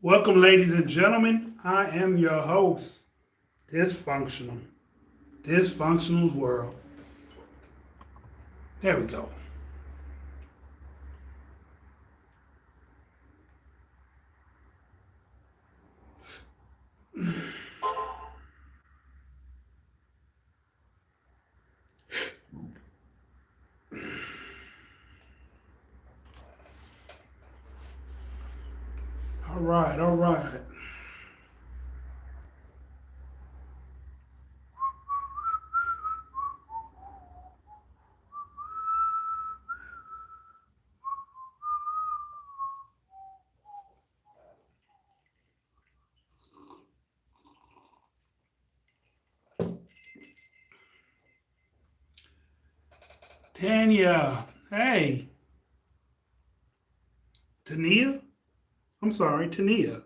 Welcome, ladies and gentlemen. I am your host, Dysfunctional. Dysfunctional's World. There we go. All right, all right. Tanya. Hey. Tania? I'm sorry, Tania.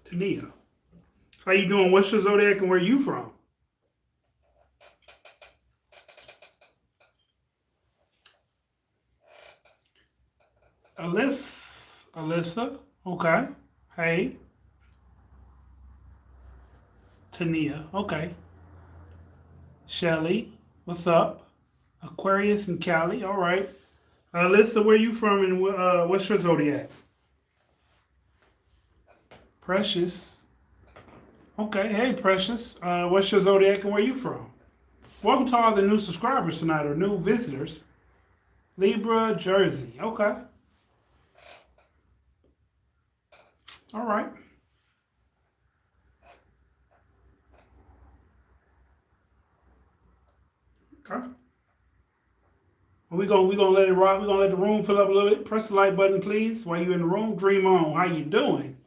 Tania. How you doing? What's your zodiac and where you from? Alyssa. Okay. Hey. Tania. Okay. Shelly. What's up? Aquarius and Cali. All right. Alyssa, where you from and what's your zodiac? Precious. Okay. Hey, Precious. What's your zodiac and where you from? Welcome to all the new subscribers tonight or new visitors. Libra, Jersey. Okay. All right. Okay. We gonna let it rock. We're gonna let the room fill up a little bit. Press the like button, please. While you're in the room, dream on. How you doing?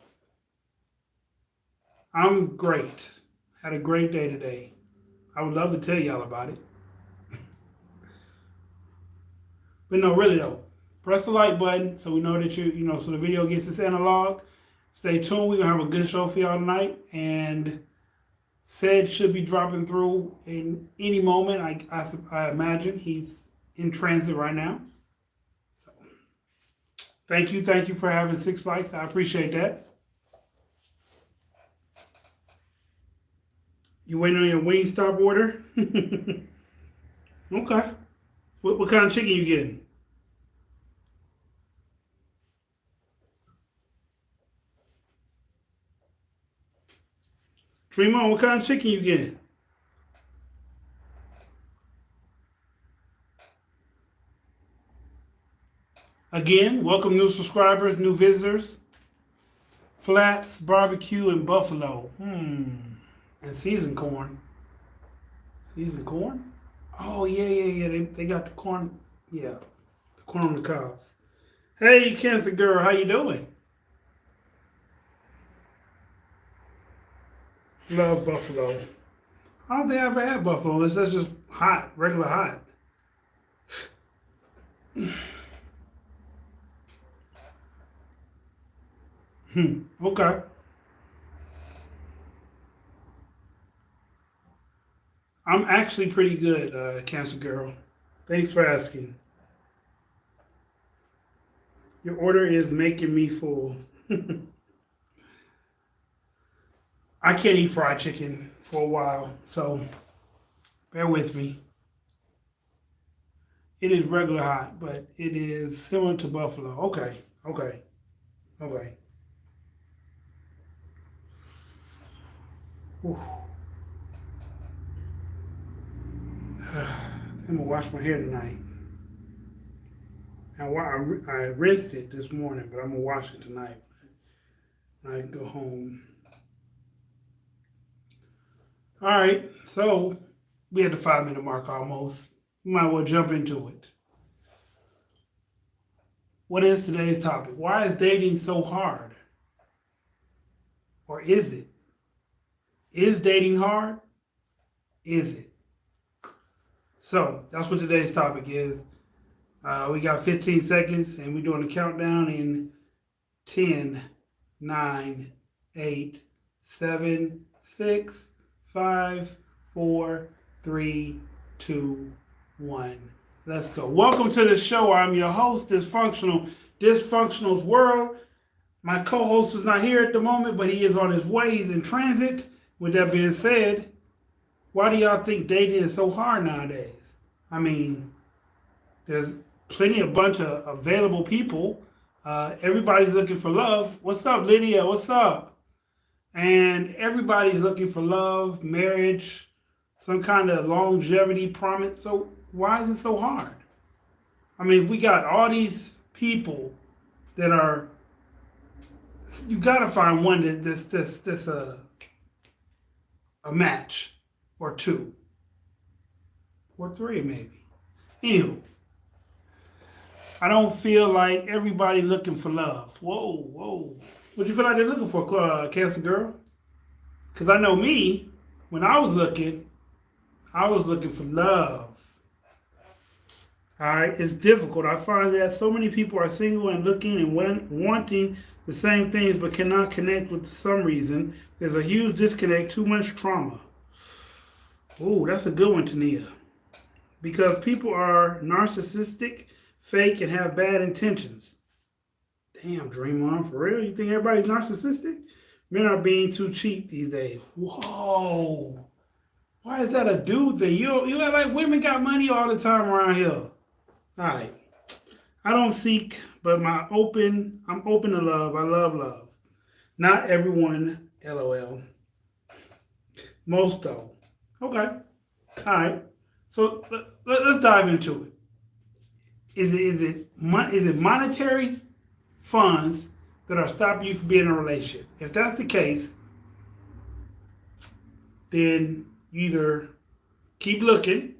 I'm great. Had a great day today. I would love to tell y'all about it. But no, really though. Press the like button so we know that so the video gets its analog. Stay tuned. We're gonna have a good show for y'all tonight. And said should be dropping through in any moment. I imagine he's in transit right now. So thank you for having 6 likes. I appreciate that. You waiting on your Wingstop order? Okay. What kind of chicken you getting? Dream on, what kind of chicken you getting? Again, welcome new subscribers, new visitors. Flats, barbecue, and buffalo. And seasoned corn. Seasoned corn? Oh, yeah. They got the corn. Yeah. The corn on the cobs. Hey, Cancer Girl, how you doing? Love buffalo. I don't think I ever had buffalo unless that's just hot, regular hot. Okay. I'm actually pretty good, Cancer Girl. Thanks for asking. Your order is making me full. I can't eat fried chicken for a while, so bear with me. It is regular hot, but it is similar to buffalo. Okay. Whew. I'm gonna wash my hair tonight. I rinsed it this morning, but I'm gonna wash it tonight when I go home. All right, so we at the 5-minute mark almost. We might as well jump into it. What is today's topic? Why is dating so hard? Or is it? Is dating hard? Is it? So that's what today's topic is. We got 15 seconds and we're doing a countdown in 10, 9, 8, 7, 6, 5, 4, 3, 2, 1. Let's go. Welcome to the show. I'm your host, Dysfunctional's World. My co-host is not here at the moment, but he is on his way. He's in transit. With that being said, why do y'all think dating is so hard nowadays? I mean, there's plenty of bunch of available people. Everybody's looking for love. What's up, Lydia? What's up? And everybody's looking for love, marriage, some kind of longevity promise. So why is it so hard? I mean, we got all these people that are. You gotta find one that's a match or two or three maybe. Anywho, I don't feel like everybody looking for love. Whoa, whoa. What do you feel like they're looking for, Cancer Girl? Because I know me, when I was looking for love. All right, it's difficult. I find that so many people are single and looking and wanting the same things but cannot connect with some reason. There's a huge disconnect, too much trauma. Oh, that's a good one, Tania. Because people are narcissistic, fake, and have bad intentions. Damn, Dream On, for real? You think everybody's narcissistic? Men are being too cheap these days. Whoa. Why is that a dude thing? You act like women got money all the time around here. All right. I don't seek, but I'm open to love. I love love. Not everyone, LOL. Most though. Okay. All right. So let's dive into it. Is it monetary funds that are stopping you from being in a relationship? If that's the case, then you either keep looking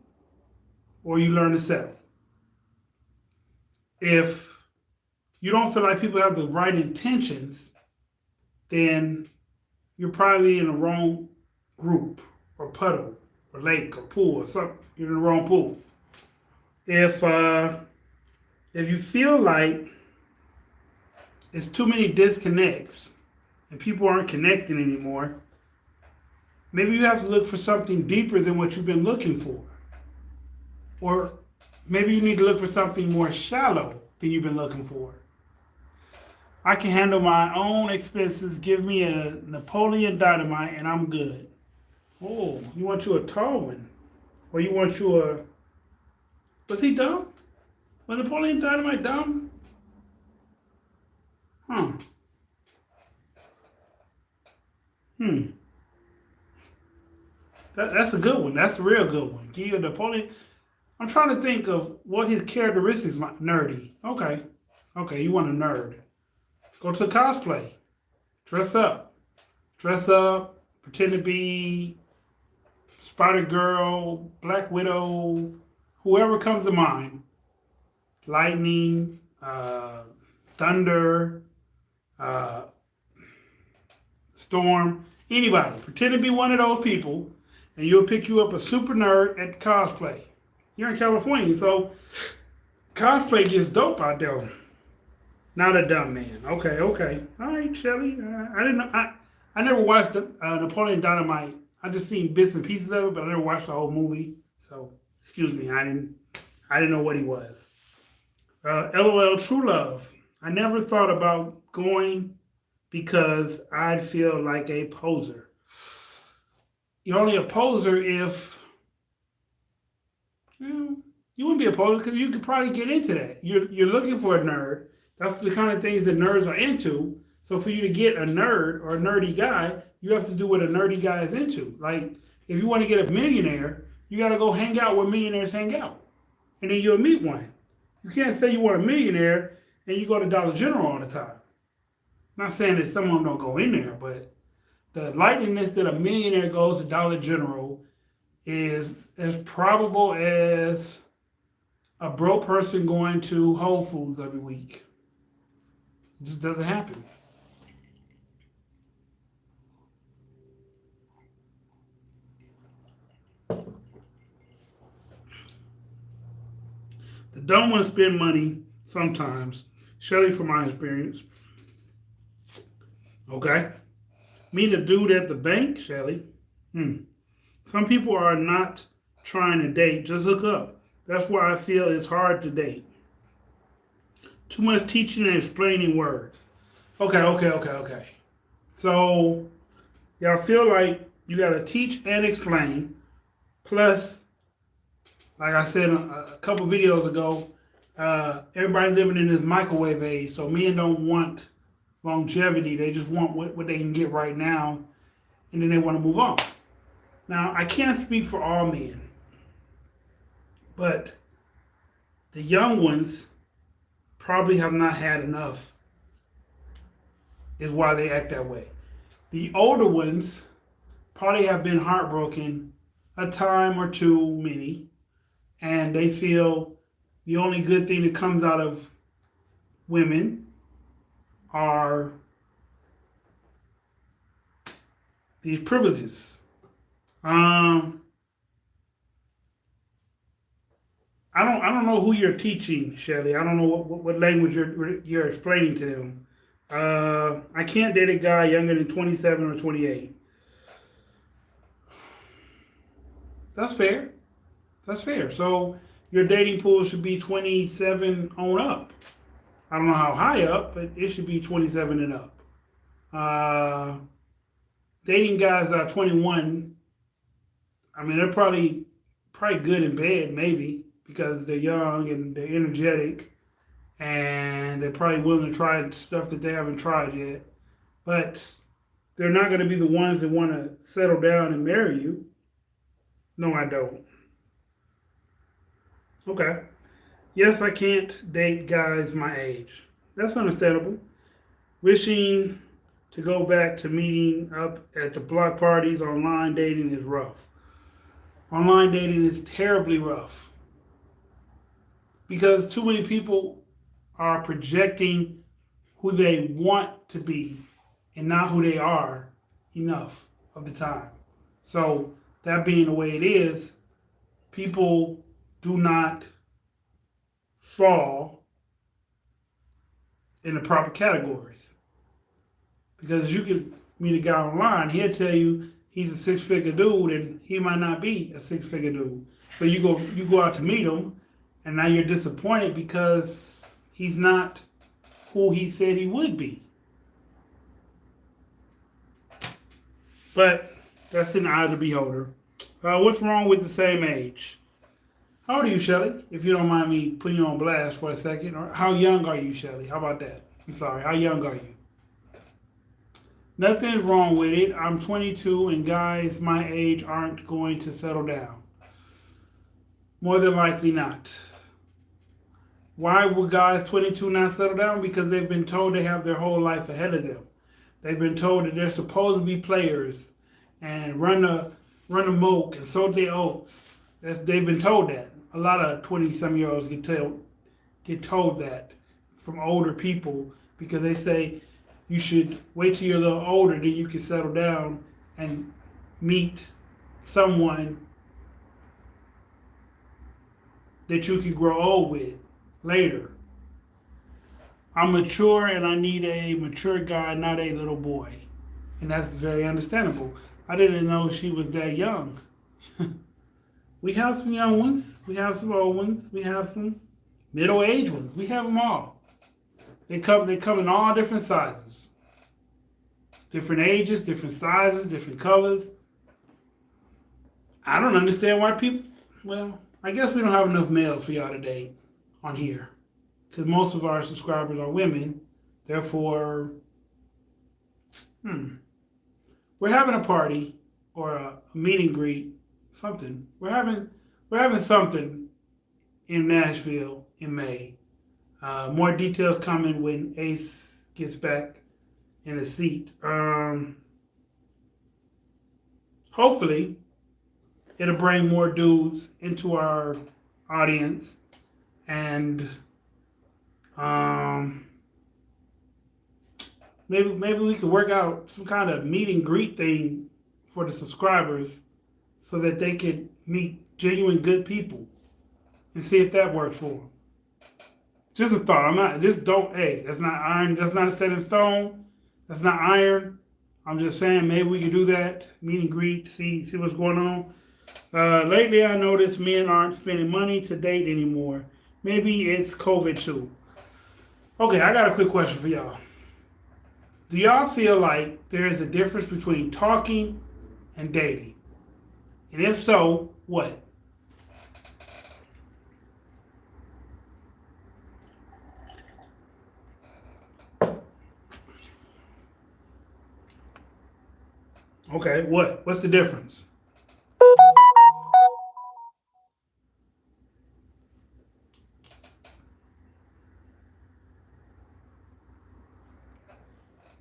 or you learn to settle. If you don't feel like people have the right intentions, then you're probably in the wrong group or puddle or lake or pool or something. You're in the wrong pool. If you feel like it's too many disconnects and people aren't connecting anymore, maybe you have to look for something deeper than what you've been looking for. Or maybe you need to look for something more shallow than you've been looking for. I can handle my own expenses. Give me a Napoleon Dynamite and I'm good. Oh, you want you a tall one? Or you want you a... Was he dumb? Was Napoleon Dynamite dumb? Huh. That's a good one. That's a real good one. Give you a Napoleon... I'm trying to think of what his characteristics might... Nerdy. Okay. Okay, you want a nerd. Go to cosplay. Dress up. Dress up. Pretend to be Spider-Girl, Black Widow, whoever comes to mind. Lightning, thunder, storm, anybody. Pretend to be one of those people, and you'll pick you up a super nerd at cosplay. You're in California, so cosplay gets dope out there. Not a dumb man. Okay. All right, Shelly. I didn't know. I never watched Napoleon Dynamite. I just seen bits and pieces of it, but I never watched the whole movie. So, excuse me. I didn't know what he was. LOL, true love. I never thought about going because I'd feel like a poser. You're only a poser if you wouldn't be a poser because you could probably get into that. You're looking for a nerd. That's the kind of things that nerds are into. So for you to get a nerd or a nerdy guy, you have to do what a nerdy guy is into. Like, if you want to get a millionaire, you got to go hang out where millionaires hang out. And then you'll meet one. You can't say you want a millionaire and you go to Dollar General all the time. Not saying that some of them don't go in there, but the likeliness that a millionaire goes to Dollar General is as probable as a broke person going to Whole Foods every week. It just doesn't happen. The dumb ones spend money sometimes. Shelly, from my experience. Okay. Me, the dude at the bank, Shelly. Some people are not trying to date. Just hook up. That's why I feel it's hard to date. Too much teaching and explaining words. Okay. So y'all feel like you got to teach and explain. Plus, like I said a couple videos ago, everybody's living in this microwave age. So men don't want longevity. They just want what they can get right now, and then they want to move on. Now, I can't speak for all men, but the young ones probably have not had enough, is why they act that way. The older ones probably have been heartbroken a time or two, many, and they feel the only good thing that comes out of women are these privileges. I don't know who you're teaching, Shelly. I don't know what language you're explaining to them. I can't date a guy younger than 27 or 28. That's fair. That's fair. So your dating pool should be 27 on up. I don't know how high up, but it should be 27 and up. Dating guys that are 21, I mean, they're probably good in bed, maybe, because they're young and they're energetic and they're probably willing to try stuff that they haven't tried yet. But they're not going to be the ones that want to settle down and marry you. No, I don't. Okay. Yes, I can't date guys my age. That's understandable. Wishing to go back to meeting up at the block parties, online dating is rough. Online dating is terribly rough because too many people are projecting who they want to be and not who they are enough of the time. So, that being the way it is, people do not fall in the proper categories. Because you can meet a guy online, he'll tell you he's a six-figure dude, and he might not be a six-figure dude. So you go out to meet him, and now you're disappointed because he's not who he said he would be. But that's in the eye of the beholder. What's wrong with the same age? How old are you, Shelly? If you don't mind me putting you on blast for a second. Or how young are you, Shelly? How about that? I'm sorry. How young are you? Nothing's wrong with it. I'm 22 and guys my age aren't going to settle down. More than likely not. Why would guys 22 not settle down? Because they've been told they have their whole life ahead of them. They've been told that they're supposed to be players and run the moke and sow their oats. They've been told that. A lot of 20-some-year-olds get told that from older people because they say you should wait till you're a little older, then you can settle down and meet someone that you can grow old with later. I'm mature and I need a mature guy, not a little boy. And that's very understandable. I didn't know she was that young. We have some young ones. We have some old ones. We have some middle-aged ones. We have them all. They come in all different sizes. Different ages, different sizes, different colors. I don't understand why people... Well, I guess we don't have enough males for y'all to date on here. Because most of our subscribers are women. Therefore, we're having a party or a meet and greet, something. We're having something in Nashville in May. More details coming when Ace gets back in the seat. Hopefully, it'll bring more dudes into our audience, and maybe we could work out some kind of meet and greet thing for the subscribers so that they could meet genuine good people and see if that works for them. Just a thought. That's not iron. That's not set in stone. That's not iron. I'm just saying maybe we could do that. Meet and greet, see what's going on. Lately I noticed men aren't spending money to date anymore. Maybe it's COVID too. Okay, I got a quick question for y'all. Do y'all feel like there is a difference between talking and dating? And if so, what? Okay, what? What's the difference?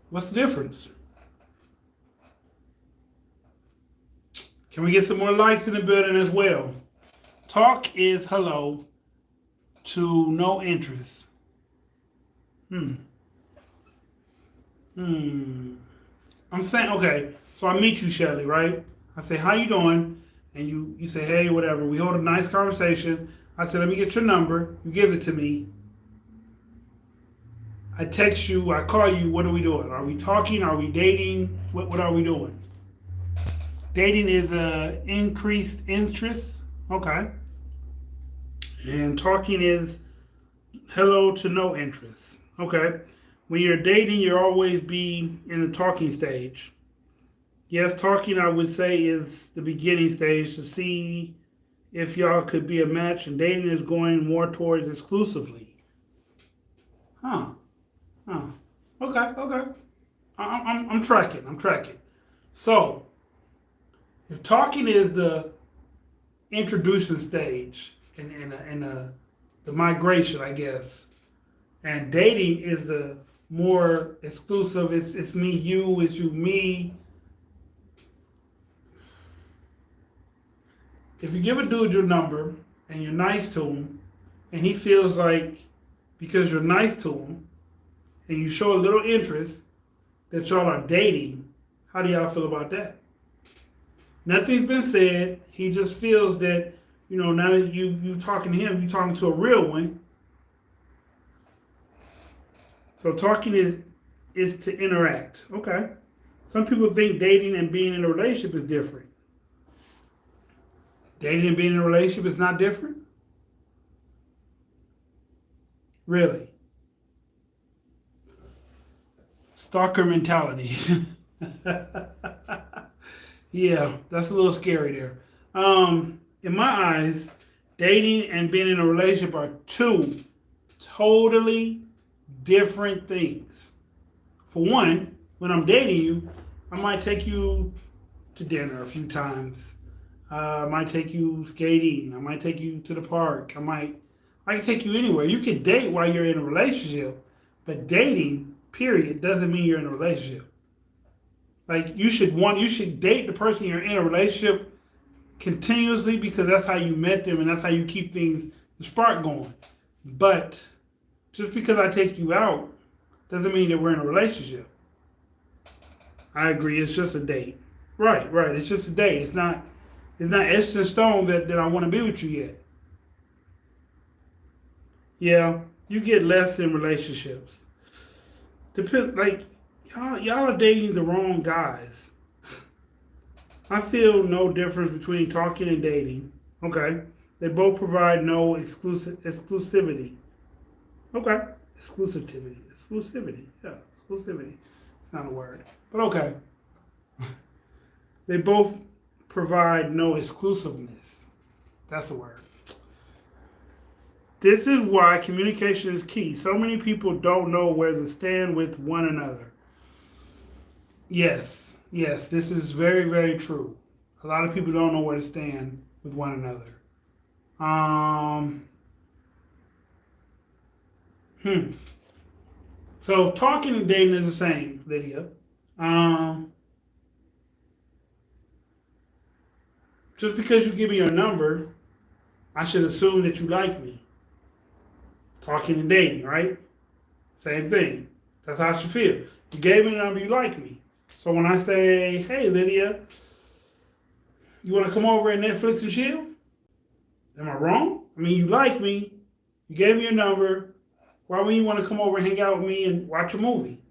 What's the difference? Can we get some more likes in the building as well? Talk is hello to no interest. Hmm. I'm saying, okay, so I meet you, Shelly, right? I say, how you doing? And you say, hey, whatever. We hold a nice conversation. I say, let me get your number. You give it to me. I text you. I call you. What are we doing? Are we talking? Are we dating? What are we doing? Dating is increased interest. Okay. And talking is hello to no interest. Okay. When you're dating, you'll always be in the talking stage. Yes, talking, I would say, is the beginning stage to see if y'all could be a match, and dating is going more towards exclusively. Huh. Huh. Okay, okay. I'm tracking. I'm tracking. So, if talking is the introduction stage and the migration, I guess, and dating is the more exclusive, it's me, you, it's you, me. If you give a dude your number and you're nice to him, and he feels like because you're nice to him and you show a little interest that y'all are dating, how do y'all feel about that? Nothing's been said. He just feels that, now that you talking to him, you talking to a real one. So talking is to interact. Okay. Some people think dating and being in a relationship is different. Dating and being in a relationship is not different? Really? Stalker mentality. Yeah, that's a little scary there. In my eyes, dating and being in a relationship are two totally different things. For one, when I'm dating you, I might take you to dinner a few times. I might take you skating. I might take you to the park. I can take you anywhere. You can date while you're in a relationship, but dating, period, doesn't mean you're in a relationship. Like you should date the person you're in a relationship continuously because that's how you met them and that's how you keep the spark going. But just because I take you out doesn't mean that we're in a relationship. I agree. It's just a date. Right. It's just a date. It's not etched in stone that I want to be with you yet. Yeah, you get less in relationships. Like y'all are dating the wrong guys. I feel no difference between talking and dating. Okay, they both provide no exclusivity. Okay, exclusivity. Yeah, exclusivity. It's not a word, but okay. They both provide no exclusiveness. That's a word. This is why communication is key. So many people don't know where to stand with one another. Yes, this is very, very true. A lot of people don't know where to stand with one another. So talking and dating is the same, Lydia. Just because you give me your number, I should assume that you like me. Talking and dating, right? Same thing. That's how I should feel. You gave me a number, you like me. So when I say, hey, Lydia, you want to come over and Netflix and chill? Am I wrong? I mean, you like me. You gave me your number. Why wouldn't you want to come over and hang out with me and watch a movie?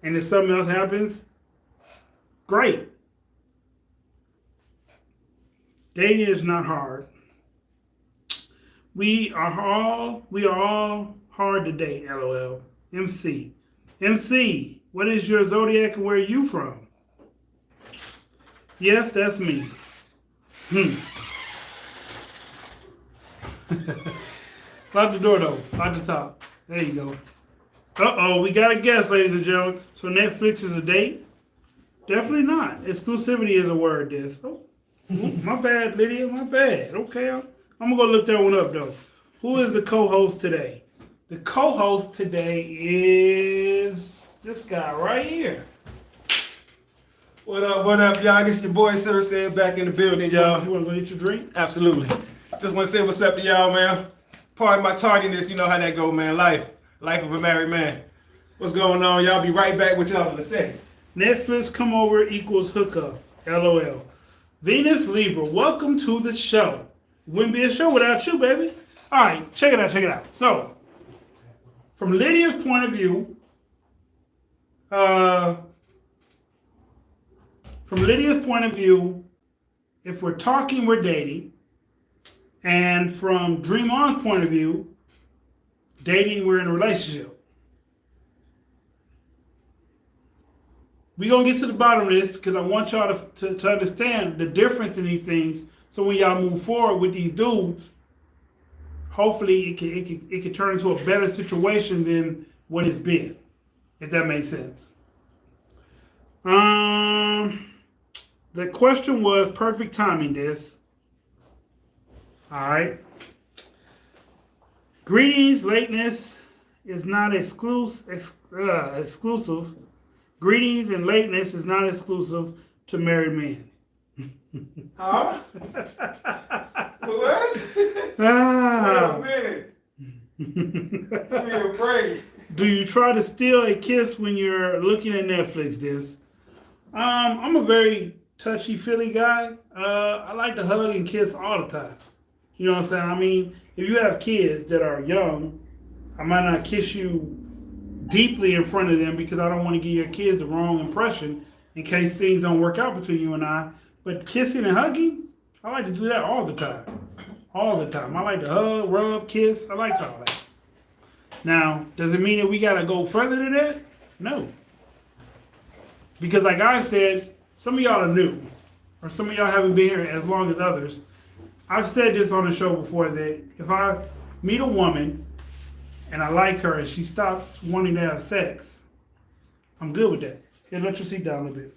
And if something else happens, great. Dating is not hard. We are all hard to date, LOL. MC, What is your zodiac and where are you from? Yes, that's me. Lock the door though. Lock the top. There you go. Uh-oh, we got a guest, ladies and gentlemen. So Netflix is a date? Definitely not. Exclusivity is a word, this. Oh, my bad, Lydia. My bad. Okay, I'm going to go look that one up, though. Who is the co-host today? The co-host today is this guy right here. What up, y'all? This your boy, Sir Said, back in the building, y'all. You want to go get your drink? Absolutely. Just want to say what's up to y'all, man. Pardon my tardiness. You know how that go, man. Life of a married man. What's going on, y'all? Be right back with y'all in a second. Netflix come over equals hookup. LOL. Venus Libra, welcome to the show. Wouldn't be a show without you, baby. All right, check it out. So, from Lydia's point of view, if we're talking, we're dating. And from Dream On's point of view, dating, we're in a relationship. We're going to get to the bottom of this because I want y'all to understand the difference in these things. So when y'all move forward with these dudes, hopefully it can turn into a better situation than what it's been, if that makes sense. The question was perfect timing, this. All right. Greetings, lateness is not exclusive. Greetings and lateness is not exclusive to married men. Huh? What? Wait a minute. Give me a break. Do you try to steal a kiss when you're looking at Netflix, this? I'm a very touchy-feely guy. I like to hug and kiss all the time. You know what I'm saying? I mean, if you have kids that are young, I might not kiss you deeply in front of them because I don't want to give your kids the wrong impression in case things don't work out between you and I. But kissing and hugging, I like to do that all the time. All the time. I like to hug, rub, kiss. I like all that. Now, does it mean that we got to go further than that? No. Because like I said, some of y'all are new, or some of y'all haven't been here as long as others. I've said this on the show before that if I meet a woman and I like her and she stops wanting to have sex, I'm good with that. Here, let your seat down a little bit.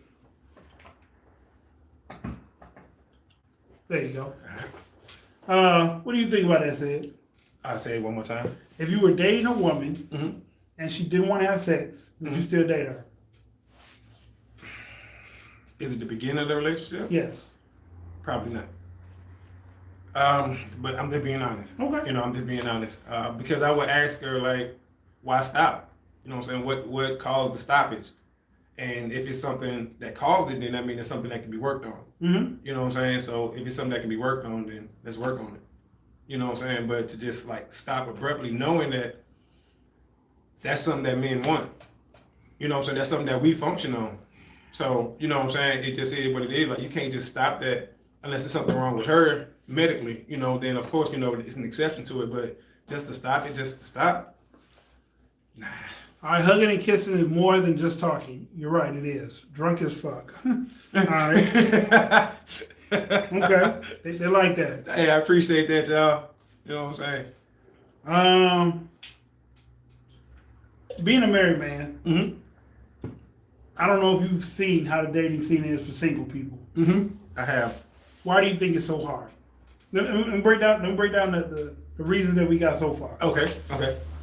There you go. What do you think about that, Sid? I'll say it one more time. If you were dating a woman and she didn't want to have sex, would you still date her? Is it the beginning of the relationship? Yes. Probably not. But I'm just being honest. Okay. You know, I'm just being honest. Because I would ask her, like, why stop? You know what I'm saying? What caused the stoppage? And if it's something that caused it, then that means it's something that can be worked on. You know what I'm saying? So if it's something that can be worked on, then let's work on it. You know what I'm saying? But to just, like, stop abruptly knowing that that's something that men want. You know what I'm saying? That's something that we function on. So, you know what I'm saying? It just is what it is. Like, you can't just stop that unless there's something wrong with her medically, you know, then of course, you know, it's an exception to it, but just to stop it, nah. All right, hugging and kissing is more than just talking. You're right, it is. Drunk as fuck. All right. Okay, they like that. Hey, I appreciate that, y'all. You know what I'm saying? Being a married man, I don't know if you've seen how the dating scene is for single people. I have. Why do you think it's so hard? Let me break down the reasons that we got so far. Okay.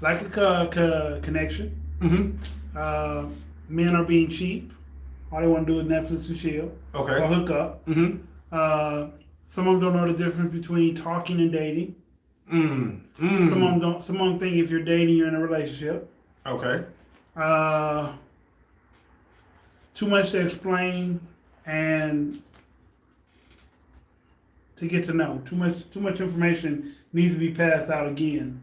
Like a connection. Men are being cheap. All they want to do is Netflix and chill. Okay. Or hook up. Some of them don't know the difference between talking and dating. Some of them don't. Some of them think if you're dating, you're in a relationship. Okay. Too much to explain and to get to know. Too much information needs to be passed out again.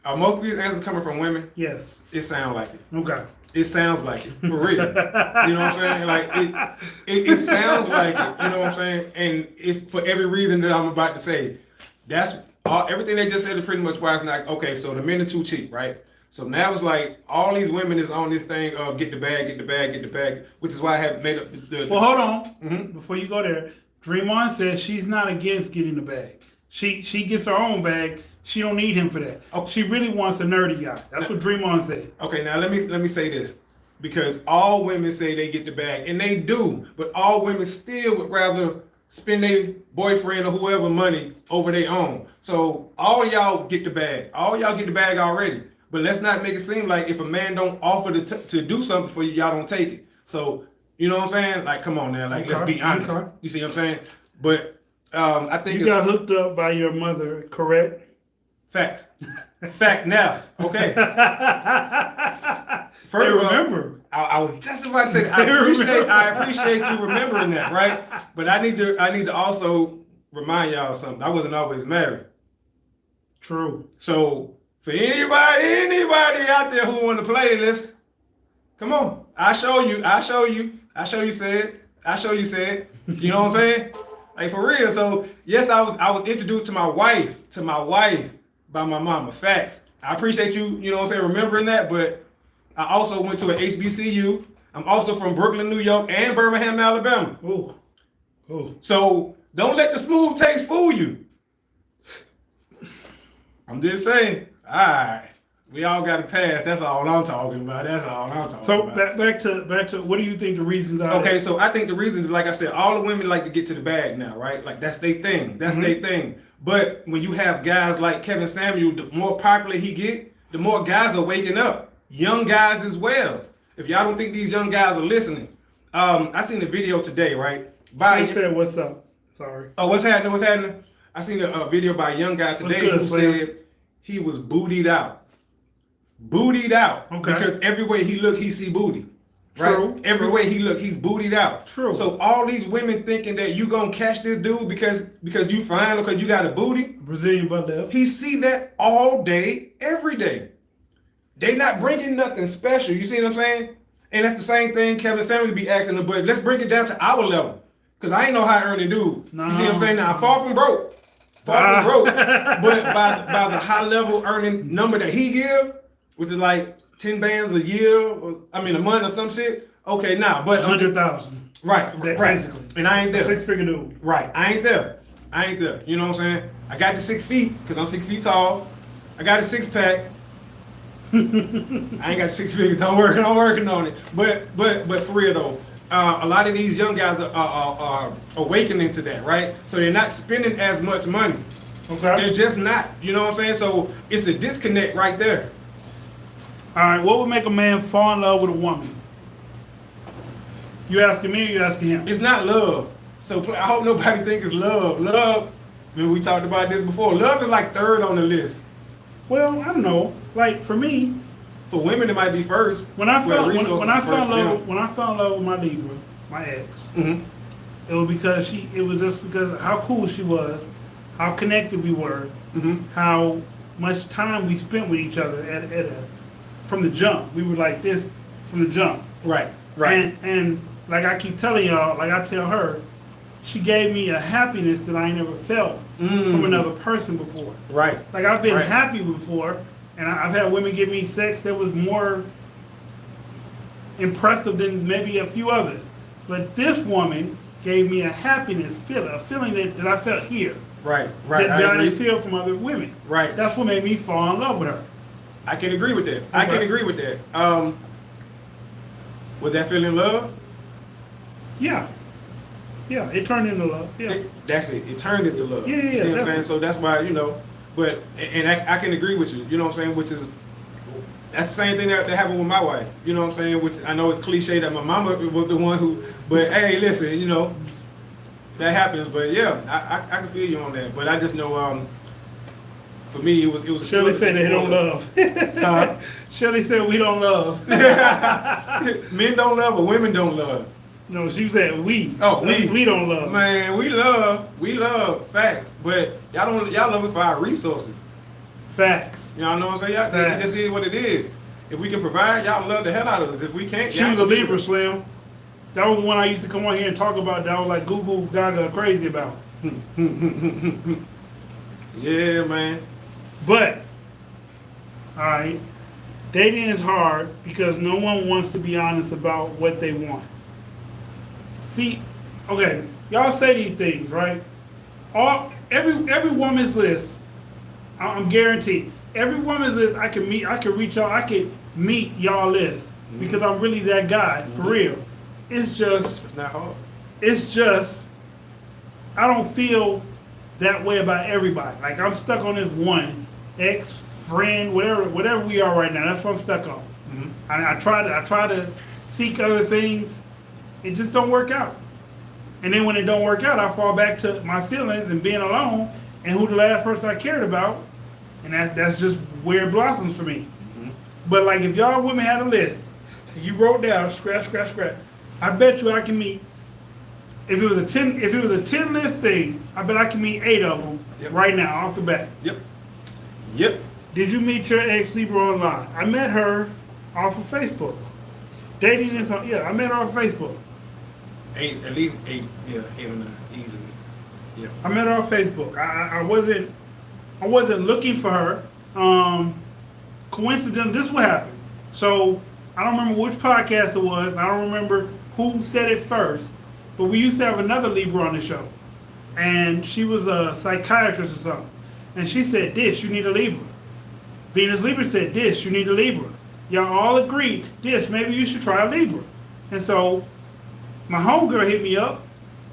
Are most of these answers coming from women? Yes. It sounds like it. Okay. It sounds like it, for real. You know what I'm saying? Like, it sounds like it, you know what I'm saying? And if for every reason that I'm about to say, that's all, everything they just said is pretty much why it's not, okay, so the men are too cheap, right? So now it's like all these women is on this thing of get the bag, get the bag, get the bag, which is why I have made up the Well, hold on. Before you go there, Draymond says she's not against getting the bag. She gets her own bag. She don't need him for that. Oh. She really wants a nerdy guy. That's what Draymond said. Okay, now let me say this. Because all women say they get the bag, and they do, but all women still would rather spend their boyfriend or whoever money over their own. So all y'all get the bag. All y'all get the bag already. But let's not make it seem like if a man don't offer to do something for you, y'all don't take it. So, you know what I'm saying? Like, come on now. Like, let's be honest. Okay. You see what I'm saying? But I think you got hooked up by your mother, correct? Facts. Fact now. Okay. First of all, remember. I was just about to say I appreciate you remembering that, right? But I need to also remind y'all something. I wasn't always married. True. So for anybody out there who want to play this, come on. I show you said. You know what I'm saying? Like for real. So yes, I was introduced to my wife by my mama. Facts. I appreciate you, you know what I'm saying, remembering that, but I also went to an HBCU. I'm also from Brooklyn, New York, and Birmingham, Alabama. Ooh. Ooh. So don't let the smooth taste fool you. I'm just saying. All right. We all got to pass. That's all I'm talking about. So back to what do you think the reasons are? Okay, so I think the reasons, like I said, all the women like to get to the bag now, right? Like that's their thing. That's their thing. But when you have guys like Kevin Samuel, the more popular he get, the more guys are waking up. Young guys as well. If y'all don't think these young guys are listening, I seen a video today, right? What's up? Sorry. Oh, what's happening? I seen a video by a young guy today who said he was bootied out. Okay. Because everywhere he look, he see booty. Right? True. Everywhere he look, he's bootied out. True. So all these women thinking that you gonna catch this dude because you fine or because you got a booty. Brazilian butt lift. He see that all day, every day. They not bringing nothing special. You see what I'm saying? And that's the same thing Kevin Samuels be asking them, but let's bring it down to our level. Because I ain't know how to earn a dude. No. You see what I'm saying? Now, I'm far from broke. But by the high level earning number that he give, which is like 10 bands a year, or a month or some shit. Okay, now, but 100,000. Right. Basically. And I ain't there. 6-figure dude. Right. I ain't there. You know what I'm saying? I got the 6 feet, because I'm 6 feet tall. I got a 6-pack. I ain't got 6 figures. I'm working on it. But for real though, a lot of these young guys are awakening to that, right? So they're not spending as much money. Okay. They're just not. You know what I'm saying? So it's a disconnect right there. All right. What would make a man fall in love with a woman? You asking me or you asking him? It's not love. So I hope nobody think it's love. Love. I mean, we talked about this before. Love is like third on the list. Well, I don't know. Like for me, for women it might be first. When I fell in love with my Libra, my ex, it was just because of how cool she was, how connected we were, how much time we spent with each other from the jump. We were like this from the jump. Right. And like I keep telling y'all, like I tell her, she gave me a happiness that I ain't never felt from another person before. Right. Like I've been happy before, and I've had women give me sex that was more impressive than maybe a few others. But this woman gave me a happiness feeling, a feeling that I felt here. Right. That I didn't feel from other women. Right. That's what made me fall in love with her. I can agree with that. Okay. I can agree with that. Was that feeling love? Yeah. Yeah, it turned into love. Yeah. That's it. It turned into love. Yeah, you see what I'm saying? So that's why, but I can agree with you, you know what I'm saying? That's the same thing that happened with my wife, you know what I'm saying? Which I know it's cliche that my mama was the one who, but hey, listen, that happens. But yeah, I can feel you on that. But I just know, for me, it was. Shirley said they don't love. Shirley said we don't love. Men don't love or women don't love. No, she said we. Oh, we don't love. Man, we love facts. But y'all love it for our resources. Facts. Y'all know what I'm saying? It just is what it is. If we can provide, y'all love the hell out of us. If we can't, she was a Libra, Slim. That was the one I used to come on here and talk about. That I was like Google Gaga crazy about. Yeah, man. But, all right. Dating is hard because no one wants to be honest about what they want. See, okay, y'all say these things, right? Every woman's list, I'm guaranteed. Every woman's list I can reach y'all, I can meet y'all list because I'm really that guy, for real. It's not hard. It's just, I don't feel that way about everybody. Like I'm stuck on this one ex friend, whatever we are right now. That's what I'm stuck on. I try to seek other things. It just don't work out. And then when it don't work out, I fall back to my feelings and being alone and who the last person I cared about. And that's just where it blossoms for me. But like if y'all women had a list, you wrote down scratch. I bet you I can meet. If it was a 10 list thing, I bet I can meet 8 of them right now off the bat. Yep. Did you meet your ex Libra online? I met her off of Facebook. Dating is on, I met her off Facebook. At least 8, 8 or 9, easily. Yeah. I met her on Facebook. I wasn't looking for her. Coincidentally, this is what happened. So I don't remember which podcast it was. I don't remember who said it first. But we used to have another Libra on the show. And she was a psychiatrist or something. And she said, Dish, you need a Libra. Venus Libra said, Dish, you need a Libra. Y'all all agreed, Dish, maybe you should try a Libra. And so my homegirl hit me up.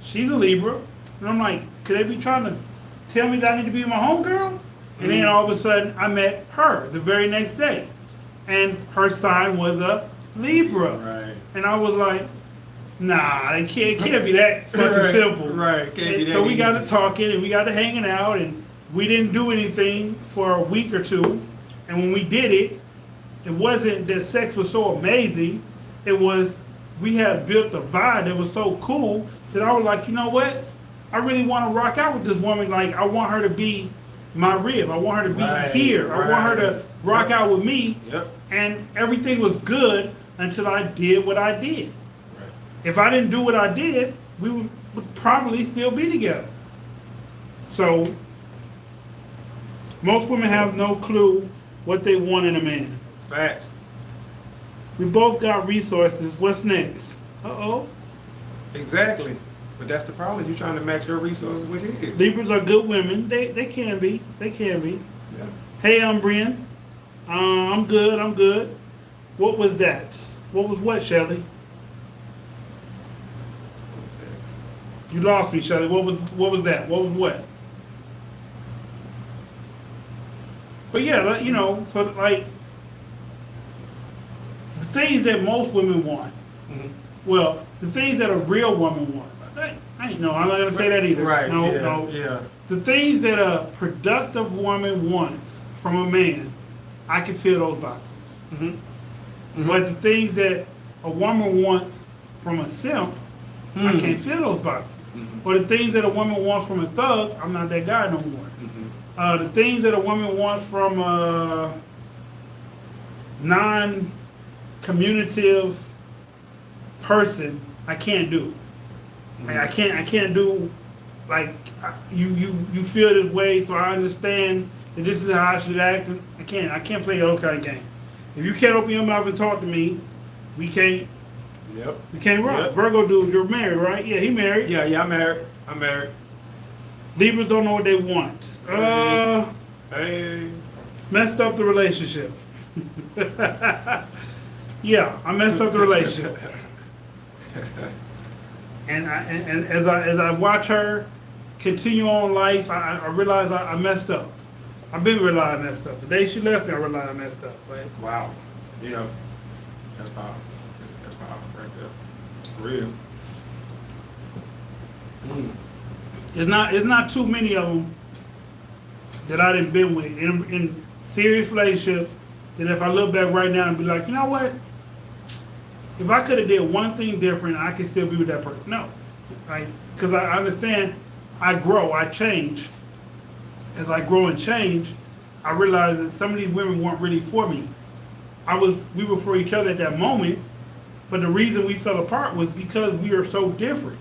She's a Libra. And I'm like, could they be trying to tell me that I need to be my homegirl? And then all of a sudden, I met her the very next day. And her sign was a Libra. Right. And I was like, nah, it can't be that fucking simple. Right, can't be that So we easy. got to talking and we got to hanging out and we didn't do anything for a week or two. And when we did it, it wasn't that sex was so amazing. It was, we had built a vibe that was so cool that I was like, you know what? I really want to rock out with this woman. Like, I want her to be my rib. I want her to be here. I want her to rock out with me. And everything was good until I did what I did. If I didn't do what I did, we would probably still be together. So, most women have no clue what they want in a man. Facts. We both got resources. What's next? Uh-oh. Exactly. But that's the problem. You're trying to match your resources with his. Libras are good women. They can be. They can be. Yeah. Hey, I'm Brian. I'm good. What was that? What was what, Shelly? You lost me, Shelly. What was that? What was what? But yeah, you know, so like the things that most women want. Well, the things that a real woman wants. I'm not gonna say that either. Right. No. The things that a productive woman wants from a man, I can fill those boxes. But the things that a woman wants from a simp, I can't fill those boxes. Or the things that a woman wants from a thug, I'm not that guy no more. The things that a woman wants from a non-communicative person, I can't do. Like, I can't do, like, you feel this way, so I understand that this is how I should act. I can't play those kind of game. If you can't open your mouth and talk to me, we can't. We can't rock. Yep. Virgo dude, you're married, right? Yeah, he married. Yeah, I'm married. Libras don't know what they want. Hey. Messed up the relationship. Yeah, I messed up the relationship. And as I watch her continue on life, I realize I messed up. I've been realizing I messed up. The day she left me, I realized I messed up. But Wow. Yeah. That's powerful. That's powerful right there. For real. it's not too many of them that I done been with in serious relationships that if I look back right now and be like, you know what? If I could have did one thing different, I could still be with that person. No. Because I understand I grow, I change. As I grow and change, I realize that some of these women weren't really for me. We were for each other at that moment, but the reason we fell apart was because we are so different.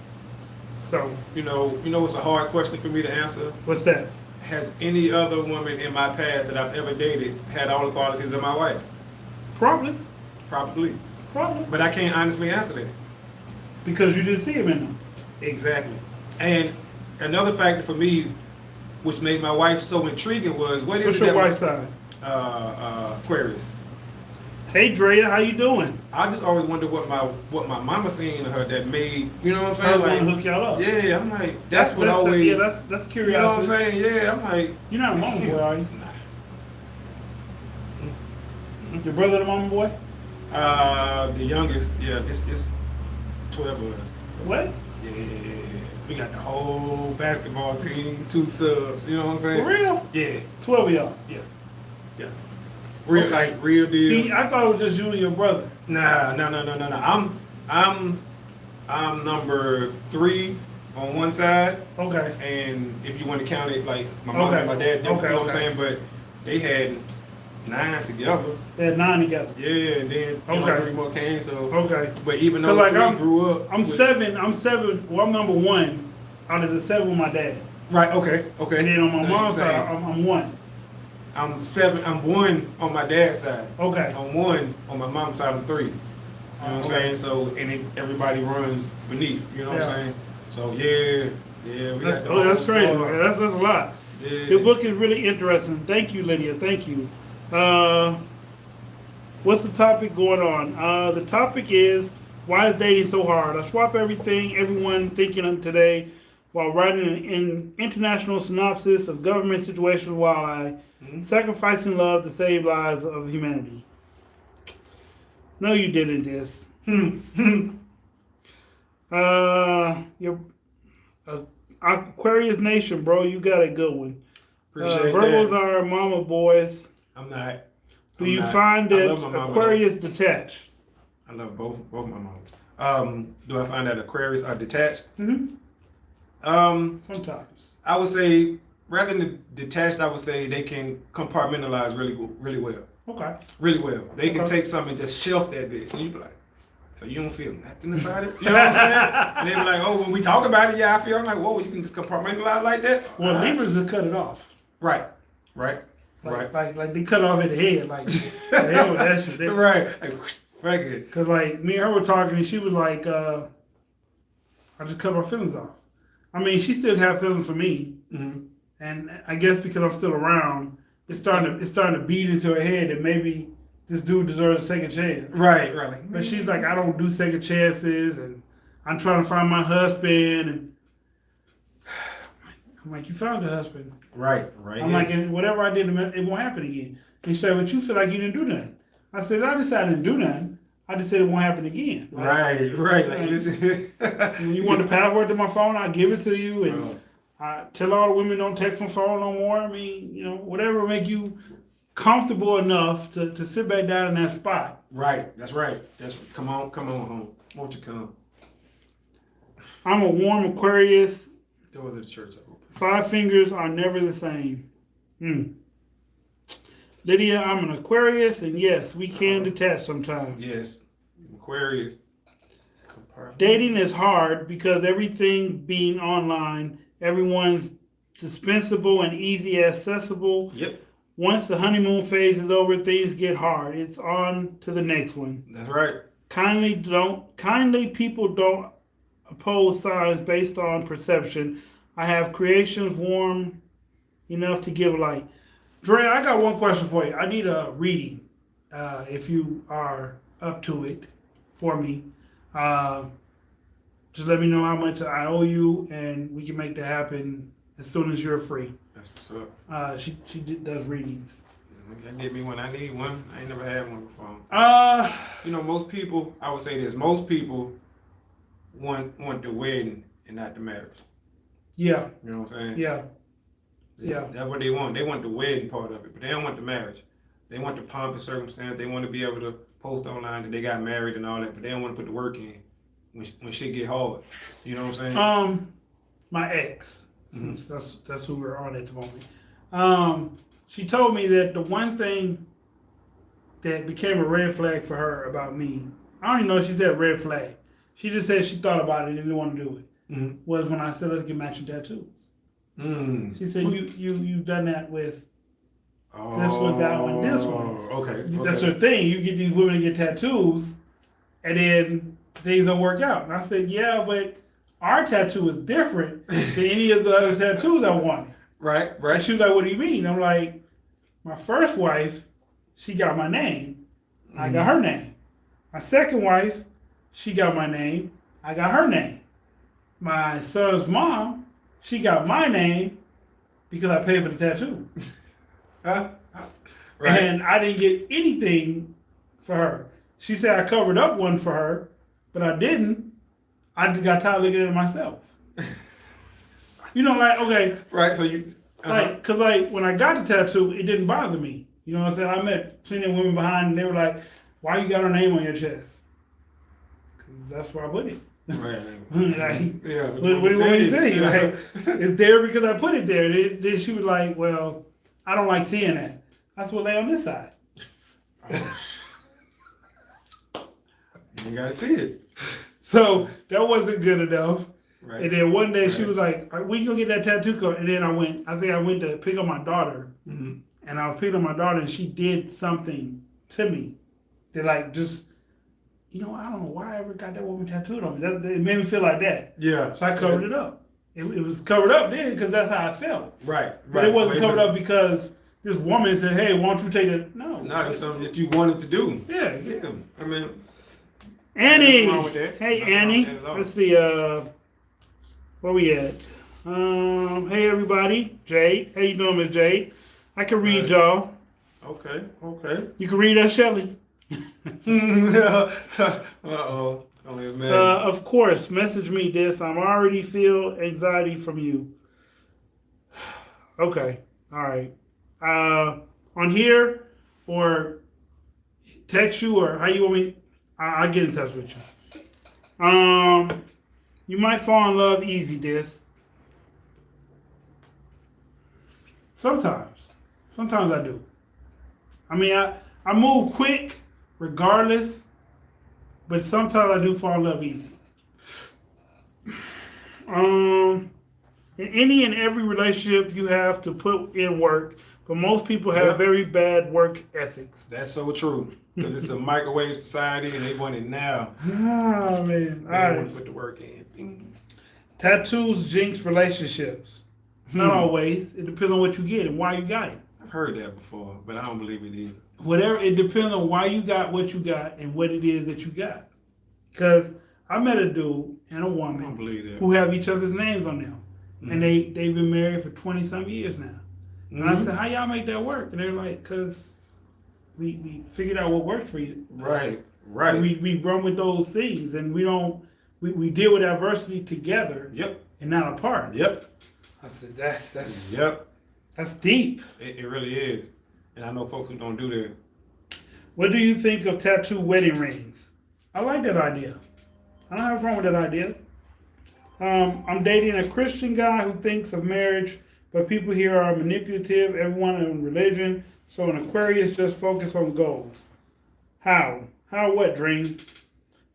So You know what's a hard question for me to answer? what's that? Has any other woman in my past that I've ever dated had all the qualities of my wife? Probably. Probably. Probably. But I can't honestly answer that. Because you didn't see him in them. Exactly. And another factor for me, which made my wife so intriguing, was what is What's it your that wife's sign? Aquarius. Hey Drea, how you doing? I just always wonder what my mama seen in her that made, you know what I'm Her saying? want to Like, hook y'all up. yeah, I'm like, that's what always. Yeah, that's curiosity. You know what I'm saying? Yeah, I'm like. You're not a mama boy, are you? Nah. Your brother the mama boy? The youngest, yeah, it's 12 of us. What? Yeah, we got the whole basketball team, 2 subs. You know what I'm saying? For real? Yeah, 12 of y'all. yeah, yeah. Real, Okay. like real deal. See, I thought it was just you and your brother. Nah. I'm number 3 on one side, Okay. and if you want to count it, like my mom Okay. and my dad, you Okay, know what I'm okay. saying? But they had 9 together. They had 9 together. Yeah, and then you know, Okay. 3 more came. So, Okay. but even 'Cause though like 3 grew up, I'm with- 7. Well, I'm number 1 out of the 7 with my dad. Right. Okay. Okay. And then on my Same, mom's side, same. I'm 1. I'm 7. I'm 1 on my dad's side. Okay. I'm 1 on my mom's side. I'm 3. You know what I'm Okay. saying? So, and everybody runs beneath. You know what Yeah. I'm saying? So, yeah, we That's, got the that's whole crazy. squad. Man. That's a lot. Yeah. Your book is really interesting. Thank you, Lydia. Thank you. What's the topic going on? The topic is, why is dating so hard? I swap everyone thinking of today while writing an international synopsis of government situations while I sacrificing love to save lives of humanity. No, you didn't this. Your Aquarius Nation, bro, you got a good one. Appreciate Virgos that. are mama boys. I'm not. Do I'm you not. find I that love my mama, Aquarius detached? I love both my moms. Do I find that Aquarius are detached? Mm-hmm. Sometimes. I would say rather than detached, I would say they can compartmentalize really well. Okay. Really well. They can Okay. take something and just shelf that bitch. And you be like, so you don't feel nothing about it? You know what I'm saying? And they be like, oh, when we talk about it, yeah, I feel. I'm like, whoa, you can just compartmentalize like that? Well, All right. Libras have cut it off. Right. Like they cut it off at the head. Like, the hell with that shit. Right. Like, fuck it. Cause like me and her were talking, and she was like, I just cut my feelings off. I mean, she still have feelings for me, and I guess because I'm still around, it's starting to beat into her head that maybe this dude deserves a second chance. Right. Like, But she's like, I don't do second chances, and I'm trying to find my husband, and I'm like, you found your husband. Right. I'm like, and whatever I did, it won't happen again. And she said, but you feel like you didn't do nothing. I said, I decided I didn't do nothing. I just said it won't happen again. Right. Like, When you want the password to my phone, I'll give it to you. And I tell all the women don't text my phone no more. I mean, whatever will make you comfortable enough to sit back down in that spot. Right. That's right. Come on home. Won't you come? I'm a warm Aquarius. Doors of the church are open. 5 fingers are never the same. Lydia, I'm an Aquarius, and yes, we can detach sometimes. Yes. Aquarius. Dating is hard because everything being online, everyone's dispensable and easy accessible. Yep. Once the honeymoon phase is over, things get hard. It's on to the next one. That's right. Kindly people don't oppose signs based on perception. I have creations warm enough to give light. Dre, I got one question for you. I need a reading, if you are up to it, for me. Just let me know how much I owe you, and we can make that happen as soon as you're free. That's what's up. She does readings. Get me one. I need one. I ain't never had one before. Most people, I would say this, most people want the wedding and not the marriage. Yeah. You know what I'm saying? Yeah. That's what they want. They want the wedding part of it, but they don't want the marriage. They want the pomp and circumstance. They want to be able to post online that they got married and all that, but they don't want to put the work in when shit get hard. You know what I'm saying? My ex, since that's who we're on at the moment. She told me that the one thing that became a red flag for her about me, I don't even know if she said red flag. She just said she thought about it and didn't want to do it. Was when I said, let's get matching tattoos. She said, you've done that with This one, that one, this one. Okay. That's the thing. You get these women to get tattoos, and then things don't work out. And I said, yeah, but our tattoo is different than any of the other tattoos I wanted. Right. And she was like, what do you mean? I'm like, my first wife, she got my name. I got her name. My second wife, she got my name. I got her name. My son's mom, she got my name because I paid for the tattoo. Right. And I didn't get anything for her. She said I covered up one for her, but I didn't. I just got tired of looking at it myself. You know, like, okay. Right, so you... Like, cause like when I got the tattoo, it didn't bother me. You know what I'm saying? I met plenty of women behind, and they were like, "Why you got her name on your chest?" Cause that's where I put it. Right. Like, Yeah. what do you think? Like, it's there because I put it there. Then she was like, "Well, I don't like seeing that." That's what lay on this side. You gotta see it. So that wasn't good enough. Right. And then one day she was like, "When you gonna get that tattoo coat?" And then I went to pick up my daughter, and I was picking up my daughter, and she did something to me that, like, just, you know, I don't know why I ever got that woman tattooed on me. It made me feel like that. Yeah. So I covered it up. It was covered up then because that's how I felt. Right. But it wasn't covered up because this woman said, "Hey, why don't you take it?" No. No, it's something that you wanted to do. Yeah. I mean, Annie. nothing wrong with that. Hey, Nothing Annie. wrong with that at all. Let's see. Where we at? Hey, everybody. Jade. How you doing, Miss Jade? I can read y'all. Okay. You can read us, Shelly. Uh-oh. Of course. Message me this. I'm already feel anxiety from you. Okay. All right. On here or text you or how you want me? I'll get in touch with you. You might fall in love easy, this. Sometimes I do. I mean, I move quick regardless, but sometimes I do fall in love easy. In any and every relationship, you have to put in work, but most people have very bad work ethics. That's so true. Because it's a microwave society and they want it now. Ah, man. They don't want to put the work in. Tattoos jinx relationships. Not always. It depends on what you get and why you got it. I've heard that before, but I don't believe it either. Whatever, it depends on why you got what you got and what it is that you got. Because I met a dude and a I don't woman believe that. who have each other's names on them. And they've been married for 20-some years now. And I said, how y'all make that work? And they're like, because we figured out what worked for you. Right. And we run with those things, and we deal with adversity together. Yep. And not apart. Yep. I said, that's Yep. That's deep. It really is. And I know folks who don't do that. What do you think of tattoo wedding rings? I like that idea. I don't have a problem with that idea. I'm dating a Christian guy who thinks of marriage, but people here are manipulative, everyone in religion, so an Aquarius just focus on goals. How? How what, Dream?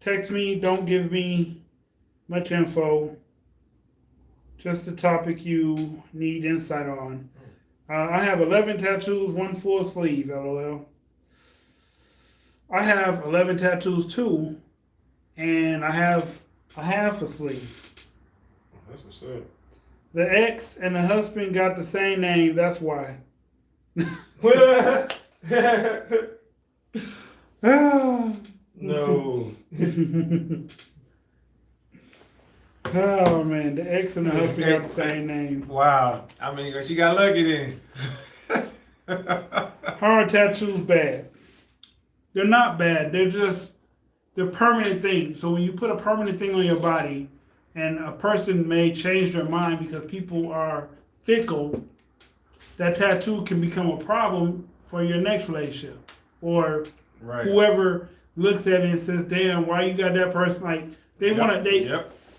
Text me, don't give me much info. Just the topic you need insight on. I have 11 tattoos, one full sleeve, LOL. I have 11 tattoos too, and I have a half a sleeve. That's what's up. The ex and the husband got the same name, that's why. No. Oh man, the ex and the husband got the same name. Wow. I mean, she got lucky then. Hard tattoos bad. They're not bad. They're permanent things. So when you put a permanent thing on your body, and a person may change their mind because people are fickle, that tattoo can become a problem for your next relationship. Or whoever looks at it and says, damn, why you got that person? Like,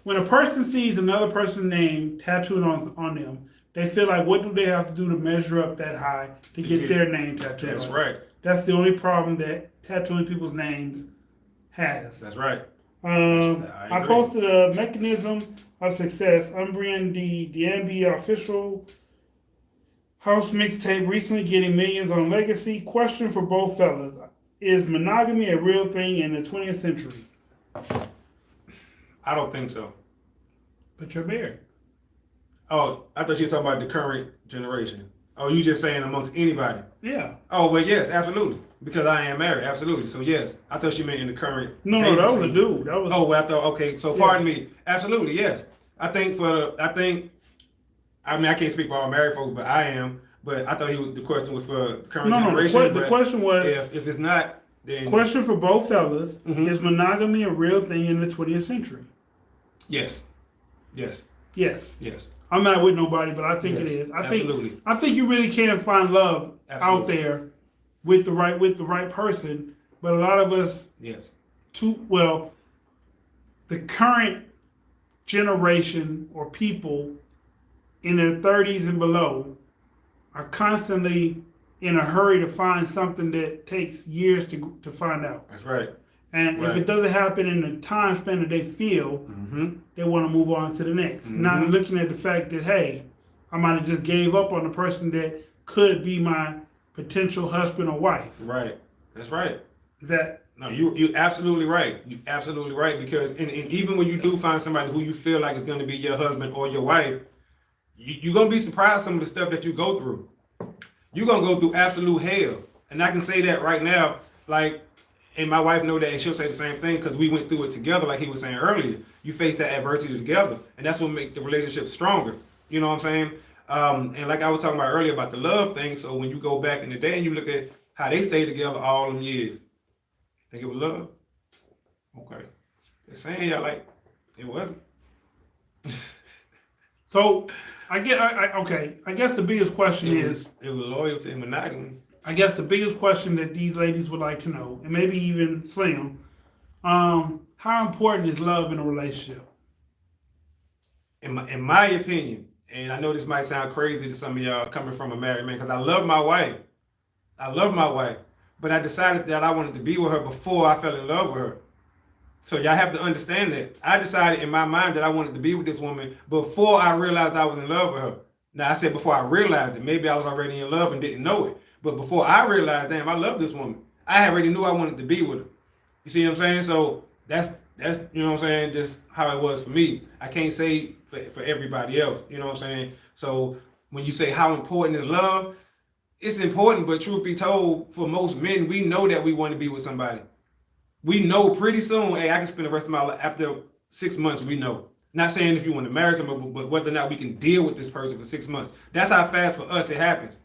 when a person sees another person's name tattooed on them, they feel like, what do they have to do to measure up that high to get their name tattooed? That's right. That's the only problem that tattooing people's names has. That's right. I posted a mechanism of success. Umbrian the DMB official House mixtape recently getting millions on Legacy. Question for both fellas. Is monogamy a real thing in the 20th century? I don't think so. But you're married. Oh, I thought you were talking about the current generation. Oh, you just saying amongst anybody? Yeah. Oh, well, yes, absolutely. Because I am married, absolutely. So yes, I thought you meant in the current. No, that was a dude. That was. Oh, well, I thought. Okay, so pardon me. Absolutely, yes. I mean, I can't speak for all married folks, but I am. But I thought the question was for the current generation. No, the question was if it's not, then question for both fellas: Is monogamy a real thing in the 20th century? Yes. Yes. Yes. Yes. I'm not with nobody, but I think it is. I think you really can find love out there with the right person. But a lot of us, the current generation or people in their 30s and below are constantly in a hurry to find something that takes years to find out. That's right. And if it doesn't happen in the time span that they feel, they want to move on to the next. Not looking at the fact that, hey, I might have just gave up on the person that could be my potential husband or wife. Right. That's right. Is that? No, you're absolutely right. You're absolutely right, because and even when you do find somebody who you feel like is going to be your husband or your wife, you're going to be surprised some of the stuff that you go through. You're going to go through absolute hell. And I can say that right now, like, and my wife know that, and she'll say the same thing, because we went through it together, like he was saying earlier. You face that adversity together, and that's what makes the relationship stronger. You know what I'm saying? And like I was talking about earlier about the love thing, so when you go back in the day and you look at how they stayed together all them years, think it was love? Okay. They're saying y'all like, it wasn't. So, I guess the biggest question is... It was loyalty and monogamy. I guess the biggest question that these ladies would like to know, and maybe even Slim, how important is love in a relationship? In my opinion, and I know this might sound crazy to some of y'all coming from a married man, because I love my wife. But I decided that I wanted to be with her before I fell in love with her. So y'all have to understand that. I decided in my mind that I wanted to be with this woman before I realized I was in love with her. Now, I said before I realized it. Maybe I was already in love and didn't know it. But before I realized, damn, I love this woman, I already knew I wanted to be with her. You see what I'm saying? So that's you know what I'm saying, just how it was for me. I can't say for everybody else, you know what I'm saying? So when you say how important is love, it's important, but truth be told, for most men, we know that we want to be with somebody. We know pretty soon, hey, I can spend the rest of my life, after 6 months, we know. Not saying if you want to marry somebody, but whether or not we can deal with this person for 6 months. That's how fast for us it happens.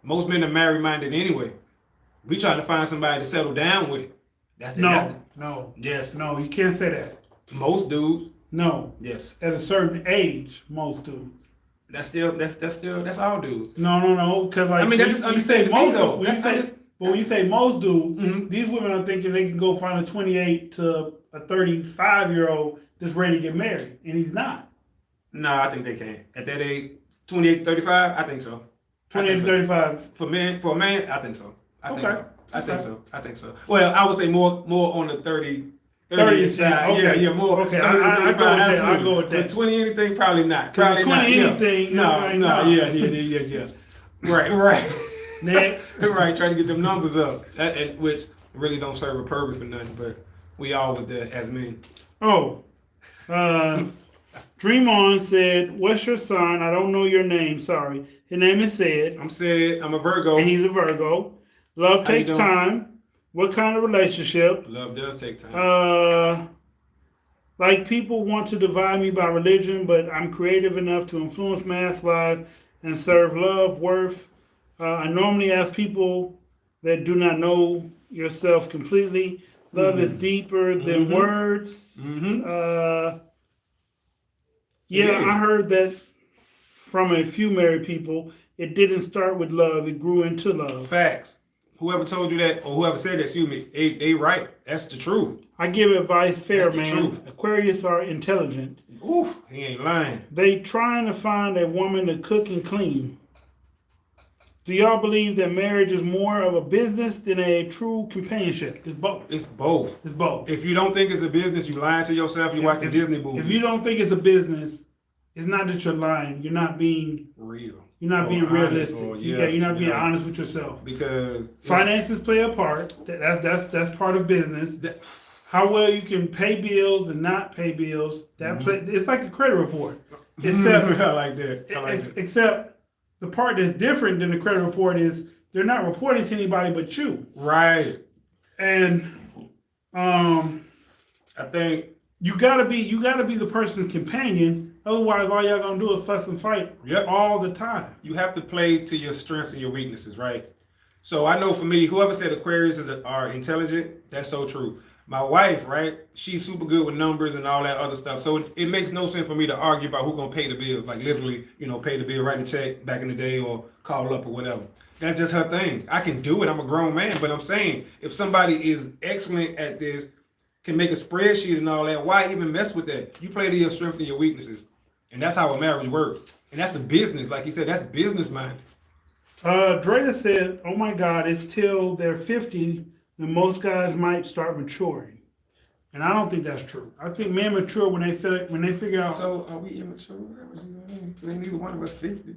Most men are married-minded anyway. We trying to find somebody to settle down with. No. Yes. No, you can't say that. Most dudes. No. Yes. At a certain age, most dudes. That's all dudes. No. Because like, I mean, that's when you say most, though. When you say most dudes, these women are thinking they can go find a 28 to a 35-year-old that's ready to get married, and he's not. No, I think they can. At that age, 28 to 35, I think so. 28 to 35. For a man, I think so. I think so. Well, I would say more on the 30 side. Okay. Yeah, more. Okay, I go with that. But 20 anything, probably not. Probably 20 anything. No. Yeah. Right. Next. Right, trying to get them numbers up, which really don't serve a purpose for nothing, but we all with that as men. Oh. Dream On said, what's your sign? I don't know your name, sorry. His name is Sid. I'm Sid. I'm a Virgo. And he's a Virgo. Love takes time. What kind of relationship? Love does take time. Like people want to divide me by religion, but I'm creative enough to influence mass lives and serve love, worth. I normally ask people that do not know yourself completely. Love is deeper than words. I heard that from a few married people. It didn't start with love; it grew into love. Facts. Whoever told you that, or whoever said that, excuse me, they right. That's the truth. I give advice fair, That's the man. truth. Aquarius are intelligent. Oof, he ain't lying. They trying to find a woman to cook and clean. Do y'all believe that marriage is more of a business than a true companionship? It's both. It's both. It's both. If you don't think it's a business, you lying to yourself. You watching Disney movies. If you don't think it's a business, it's not that you're lying. You're not being real. you're not being realistic. You're not being honest with yourself. Because finances play a part. That's part of business. How well you can pay bills and not pay bills. It's like a credit report. Except I like that. Except the part that's different than the credit report is they're not reporting to anybody but you. Right. And I think you gotta be the person's companion. Otherwise, all y'all gonna do is fuss and fight all the time. You have to play to your strengths and your weaknesses, right? So I know for me, whoever said Aquarius are intelligent, that's so true. My wife, right? She's super good with numbers and all that other stuff. So it makes no sense for me to argue about who's gonna pay the bills. Like literally, pay the bill, write a check back in the day, or call up or whatever. That's just her thing. I can do it. I'm a grown man. But I'm saying, if somebody is excellent at this, can make a spreadsheet and all that, why even mess with that? You play to your strengths and your weaknesses. And that's how a marriage works. And that's a business. Like you said, that's business minded. Drea said, oh my God, it's till they're 50 and most guys might start maturing. And I don't think that's true. I think men mature when they figure out. So are we immature? Neither one of us 50.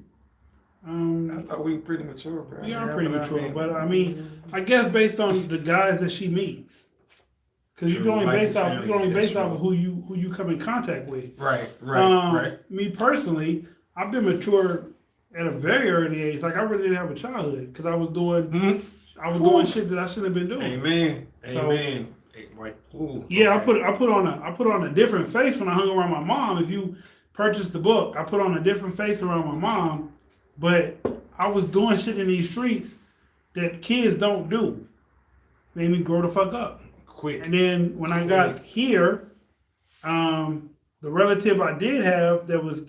I thought we were pretty mature, bro. We are pretty mature, but I mean, I guess based on the guys that she meets. Because you can only base off of who you come in contact with. Right. Me personally, I've been mature at a very early age. Like I really didn't have a childhood because I was doing doing shit that I shouldn't have been doing. Amen. So, Amen. I put on a different face when I hung around my mom. If you purchased the book, I put on a different face around my mom, but I was doing shit in these streets that kids don't do. Made me grow the fuck up. Quick. And then when I got here, the relative I did have that was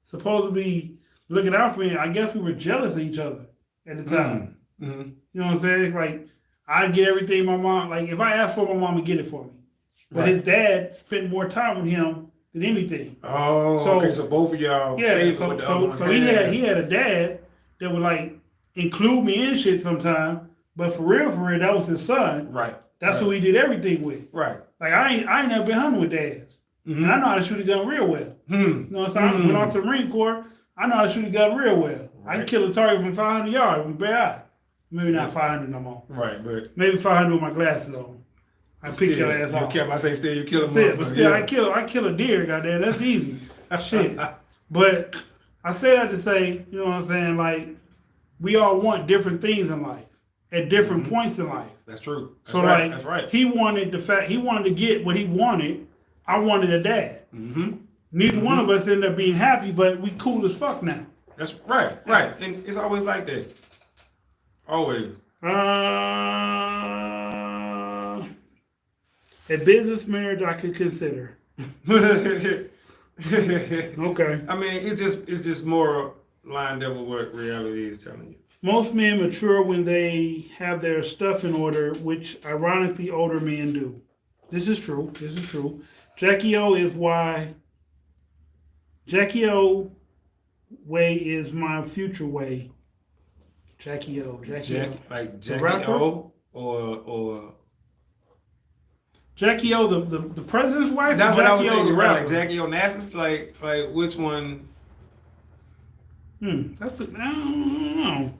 supposed to be looking out for me, I guess we were jealous of each other at the time. Mm-hmm. You know what I'm saying? Like I'd get everything my mom, like if I asked for it, my mom would get it for me. But his dad spent more time with him than anything. Oh, okay. So both of y'all. Yeah. So he had a dad that would like include me in shit sometime, but for real, that was his son. Right. That's who he did everything with. Right. Like I ain't never been hunting with dads. Mm-hmm. And I know how to shoot a gun real well. You know what I'm saying? I went off to the Marine Corps. I know how to shoot a gun real well. Right. I can kill a target from 500 yards with a bare eye. Maybe not 500 no more. Right, but maybe 500 with my glasses on. I pick your ass off. I say still you kill a but still I kill a deer, goddamn. That's easy. Shit. But I say that to say, you know what I'm saying? Like we all want different things in life at different points in life. That's true. That's right. He wanted to get what he wanted. I wanted a dad. Mm-hmm. Neither one of us ended up being happy, but we cool as fuck now. That's right. And it's always like that. Always. A business marriage I could consider. Okay. I mean, it's just more lined up with what reality is telling you. Most men mature when they have their stuff in order, which ironically older men do. This is true. Jackie O way is my future way. Jackie O. Like Jackie O or Jackie O, the president's wife. That's what I was thinking. Right, like Jackie O Nassas. Like which one? I don't know.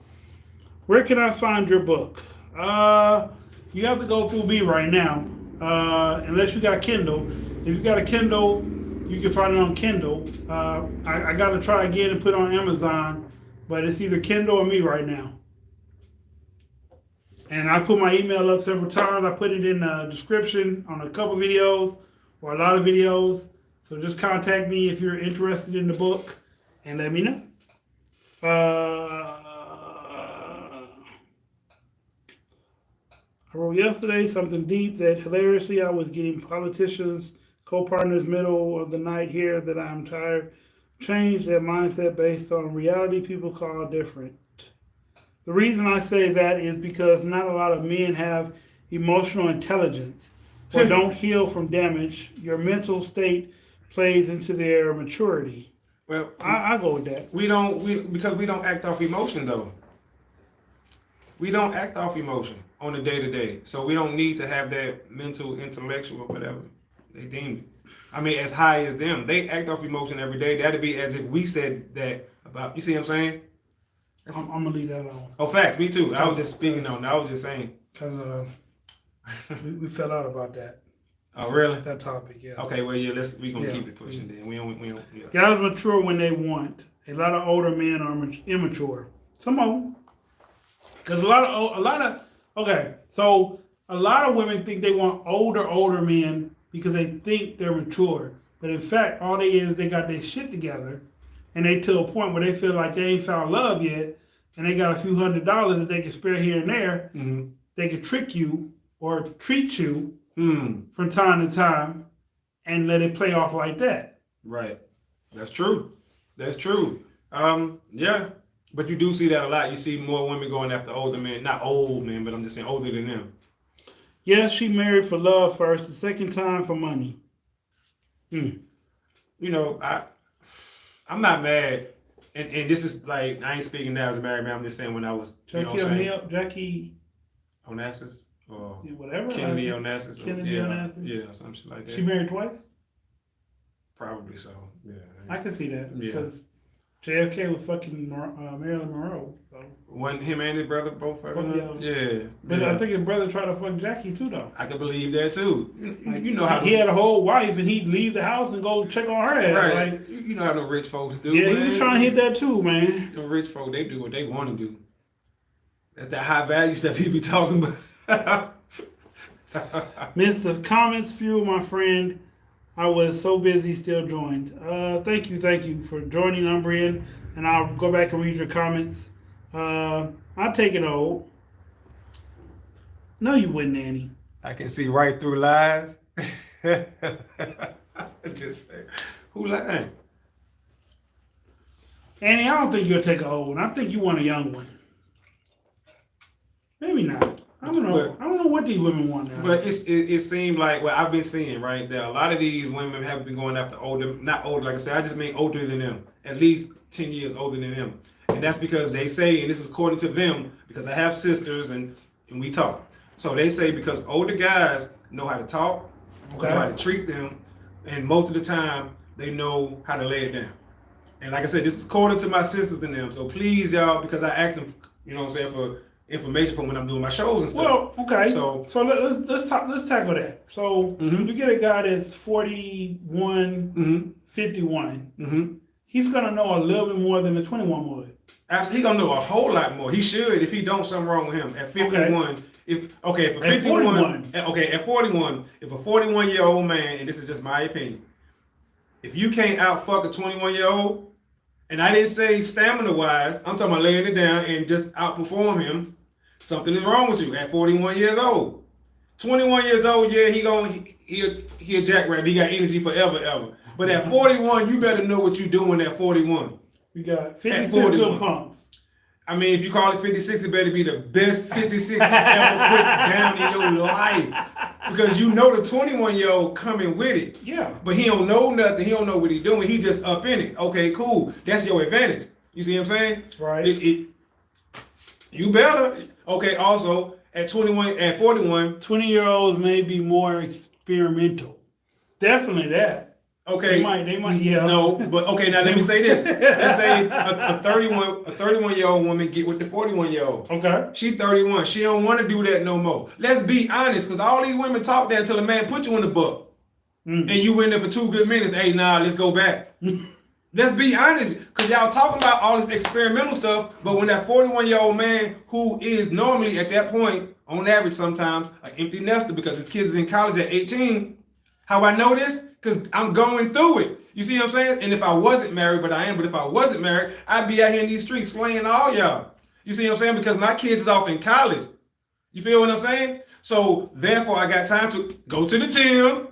Where can I find your book? You have to go through me right now. Unless you got Kindle. If you got a Kindle, you can find it on Kindle. I got to try again and put it on Amazon, but it's either Kindle or me right now. And I put my email up several times. I put it in the description on a couple videos or a lot of videos. So just contact me if you're interested in the book and let me know. I wrote yesterday something deep that hilariously I was getting politicians, co-partners middle of the night here that I'm tired. Change their mindset based on reality people call different. The reason I say that is because not a lot of men have emotional intelligence or don't heal from damage. Your mental state plays into their maturity. Well, I go with that. Because we don't act off emotion though. We don't act off emotion on a day-to-day. So we don't need to have that mental, intellectual, whatever they deem it. I mean, as high as them. They act off emotion every day. That'd be as if we said that about, you see what I'm saying? I'm gonna leave that alone. Oh, facts. Me too. I was just speaking on. I was just saying. Because we fell out about that. Oh, really? That topic, yeah. Okay, well, yeah. We gonna keep it pushing. Then we don't. Yeah. Guys mature when they want. A lot of older men are immature. Some of them. Because a lot of women think they want older men because they think they're mature. But in fact, all they got their shit together, and they to a point where they feel like they ain't found love yet, and they got a few $100s that they can spare here and there. Mm-hmm. They can trick you or treat you from time to time, and let it play off like that. Right. That's true. Yeah. But you do see that a lot. You see more women going after older men. Not old men, but I'm just saying older than them. Yes, she married for love first. The second time for money. You know, I'm not mad. And this is like, I ain't speaking now as a married man. I'm just saying when I was, Jackie Onassis? Or whatever. Kennedy Onassis? Onassis? Yeah, some shit like that. She married twice? Probably so, yeah. I can see that. Because JFK was fucking Marilyn Monroe. So. Wasn't him and his brother both fucking? Yeah. But I think his brother tried to fuck Jackie too, though. I can believe that too. You know how he had a whole wife and he'd leave the house and go check on her ass. Right. Like, you know how the rich folks do. Yeah, man. he was trying to hit that too, man. The rich folk, they do what they want to do. That's that high value stuff he be talking about. Mr. Comments Fuel, my friend. I was so busy, still joined. Thank you for joining, Umbrian. And I'll go back and read your comments. I'll take it old. No, you wouldn't, Annie. I can see right through lies. Just say, who lying? Annie, I don't think you'll take an old one. I think you want a young one. Maybe not. I don't know. I don't know what these women want now. But it seemed like what I've been seeing, right? That a lot of these women have been going after older, not older, like I said, I just mean older than them. At least 10 years older than them. And that's because they say, and this is according to them, because I have sisters and we talk. So they say because older guys know how to talk, know how to treat them, and most of the time they know how to lay it down. And like I said, this is according to my sisters and them. So please, y'all, because I asked them, you know what I'm saying, for information from when I'm doing my shows and stuff. Well, okay. So let's tackle that. So you get a guy that's 41, 51. He's gonna know a little bit more than the 21 would. He's gonna know a whole lot more. He should. If he don't, something wrong with him. At 51, if a 41, at 41, if a 41-year-old man, and this is just my opinion, if you can't outfuck a 21-year-old, and I didn't say stamina wise, I'm talking about laying it down and just outperform him, something is wrong with you at 41 years old. 21 years old, yeah, he a jackrabbit. He got energy forever, ever. But at 41, you better know what you're doing at 41. You got 56 good pumps. I mean, if you call it 56, it better be the best 56 you ever put down in your life. Because you know the 21-year-old coming with it. Yeah. But he don't know nothing. He don't know what he's doing. He just up in it. Okay, cool. That's your advantage. You see what I'm saying? Right. You better. Okay, also, at 41, 20-year-olds may be more experimental. Definitely that. Okay. They might, yeah. No, but okay, now let me say this. Let's say a 31-year-old woman get with the 41-year-old. Okay. She 31. She don't want to do that no more. Let's be honest, because all these women talk that until a man put you in the book. And you went there for 2 good minutes. Hey, let's go back. Let's be honest, because y'all talking about all this experimental stuff, but when that 41-year-old man, who is normally at that point, on average sometimes, an empty nester because his kids is in college at 18, how I know this? Because I'm going through it. You see what I'm saying? And if I wasn't married, but I am, but if I wasn't married, I'd be out here in these streets slaying all y'all. You see what I'm saying? Because my kids is off in college. You feel what I'm saying? So therefore, I got time to go to the gym.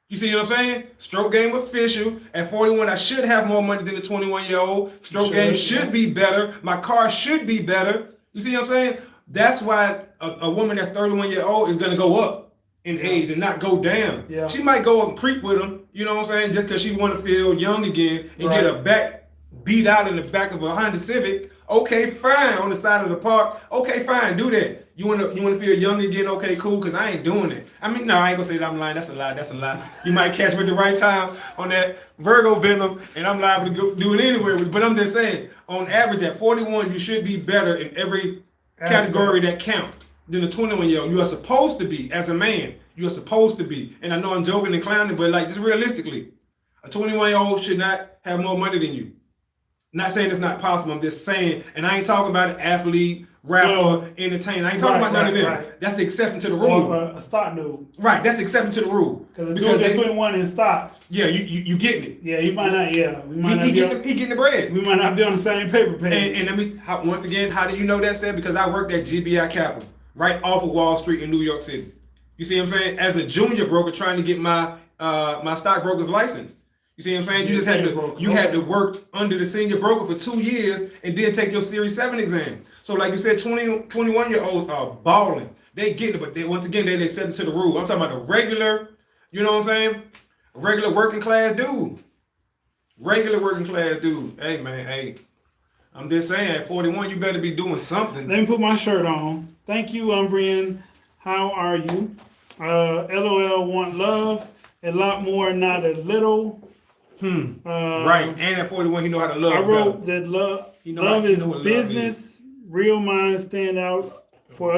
You see what I'm saying? Stroke game official. At 41, I should have more money than the 21-year-old. Stroke game should be better. My car should be better. You see what I'm saying? That's why a woman that's 31-year-old is going to go up in age and not go down. Yeah. She might go up and creep with him, you know what I'm saying, just because she want to feel young again and get her back beat out in the back of a Honda Civic. Okay, fine. On the side of the park. Okay, fine. Do that. You wanna feel young again? Okay, cool. Cause I ain't doing it. I mean, no, I ain't gonna say that I'm lying. That's a lie. That's a lie. You might catch me at the right time on that Virgo venom, and I'm liable to go do it anyway. But I'm just saying, on average, at 41, you should be better in every category that count than a 21-year-old. You are supposed to be as a man. You are supposed to be. And I know I'm joking and clowning, but like just realistically, a 21-year-old should not have more money than you. Not saying it's not possible. I'm just saying, and I ain't talking about an athlete, rapper, entertainer. I ain't talking about none of them. Right. That's the exception to the rule. Or a stock dude. Right, that's the exception to the rule. Because that's 21 in stocks. Yeah, you getting it. Yeah, he might not. Yeah, he getting the bread. We might not be on the same paper page. And I mean, once again, how do you know that, said? Because I worked at GBI Capital, right off of Wall Street in New York City. You see what I'm saying? As a junior broker, trying to get my my stockbroker's license. You see what I'm saying? You just had to work under the senior broker for 2 years and then take your Series 7 exam. So like you said, 21-year-olds are balling. They get it, but once again, they accept to the rule. I'm talking about a regular, you know what I'm saying? A regular working class dude. Regular working class dude. Hey man, hey. I'm just saying, at 41, you better be doing something. Let me put my shirt on. Thank you, Umbrian. How are you? LOL want love. A lot more, not a little. Right, and at 41, he know how to love. I wrote that love is business. Real minds stand out for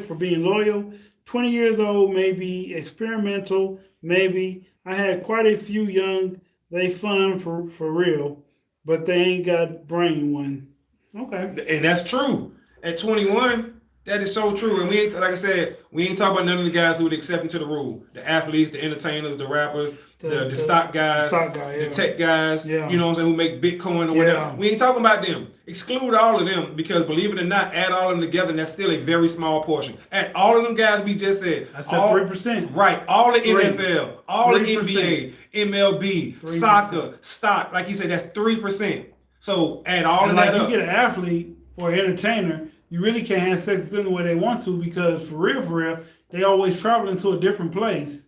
for being loyal. 20 years old, maybe experimental, maybe. I had quite a few young. They fun for real, but they ain't got brain one. Okay, and that's true. At 21. That is so true, and we ain't, like I said, we ain't talking about none of the guys who would accept into the rule. The athletes, the entertainers, the rappers, the stock guys, the tech guys, you know what I'm saying, who make Bitcoin or whatever. We ain't talking about them. Exclude all of them, because believe it or not, add all of them together, and that's still a very small portion. Add all of them guys we just said. That's 3%. Right, all the NFL, all the NBA, MLB, soccer, stock, like you said, that's 3%. So add all of that up. You get an athlete or an entertainer, you really can't have sex with them the way they want to, because for real, they always traveling to a different place.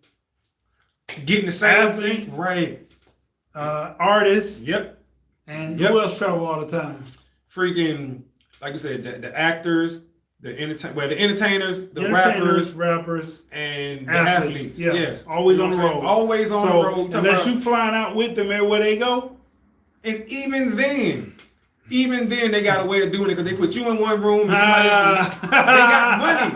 Getting the same thing. Right. Artists. Yep. And who else travel all the time? Freaking, like I said, the actors, the entertainers, the rappers, and the athletes. Yeah. Yes. Always on the road. Always on the road. Unless you flying out with them everywhere they go. And even then, they got a way of doing it, because they put you in one room and somebody else. They got money,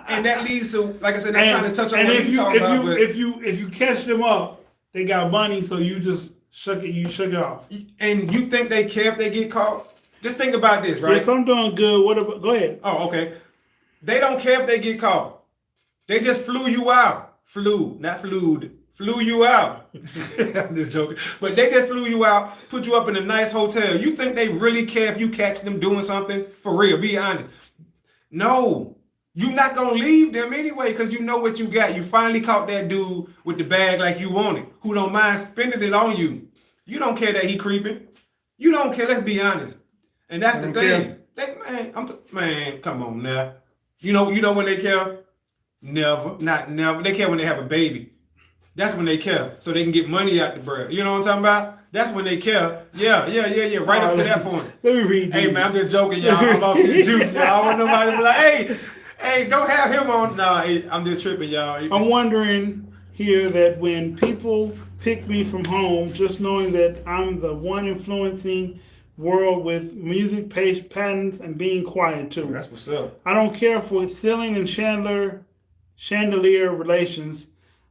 and that leads to, like I said, they're trying to touch on what you talking about. If you catch them up, they got money, so you just shuck it off. And you think they care if they get caught? Just think about this, right? Yes, I'm doing good. What about? Go ahead. Oh, okay. They don't care if they get caught. They just flew you out. Flew you out. I'm just joking. But they just flew you out, put you up in a nice hotel. You think they really care if you catch them doing something? For real, be honest. No. You're not going to leave them anyway, because you know what you got. You finally caught that dude with the bag like you wanted, who don't mind spending it on you. You don't care that he creeping. You don't care. Let's be honest. And that's the thing. Man, come on now. You know when they care? Never. Not never. They care when they have a baby. That's when they care, so they can get money out the bread. You know what I'm talking about? That's when they care. Yeah. Right up to that point. Let me read these. Hey, man, I'm just joking, y'all. I'm off the juice, y'all. I want nobody to be like, hey, don't have him on. Nah, I'm just tripping, y'all. I'm wondering here that when people pick me from home, just knowing that I'm the one influencing world with music, patents, and being quiet too. That's what's up. I don't care for ceiling and chandelier relations.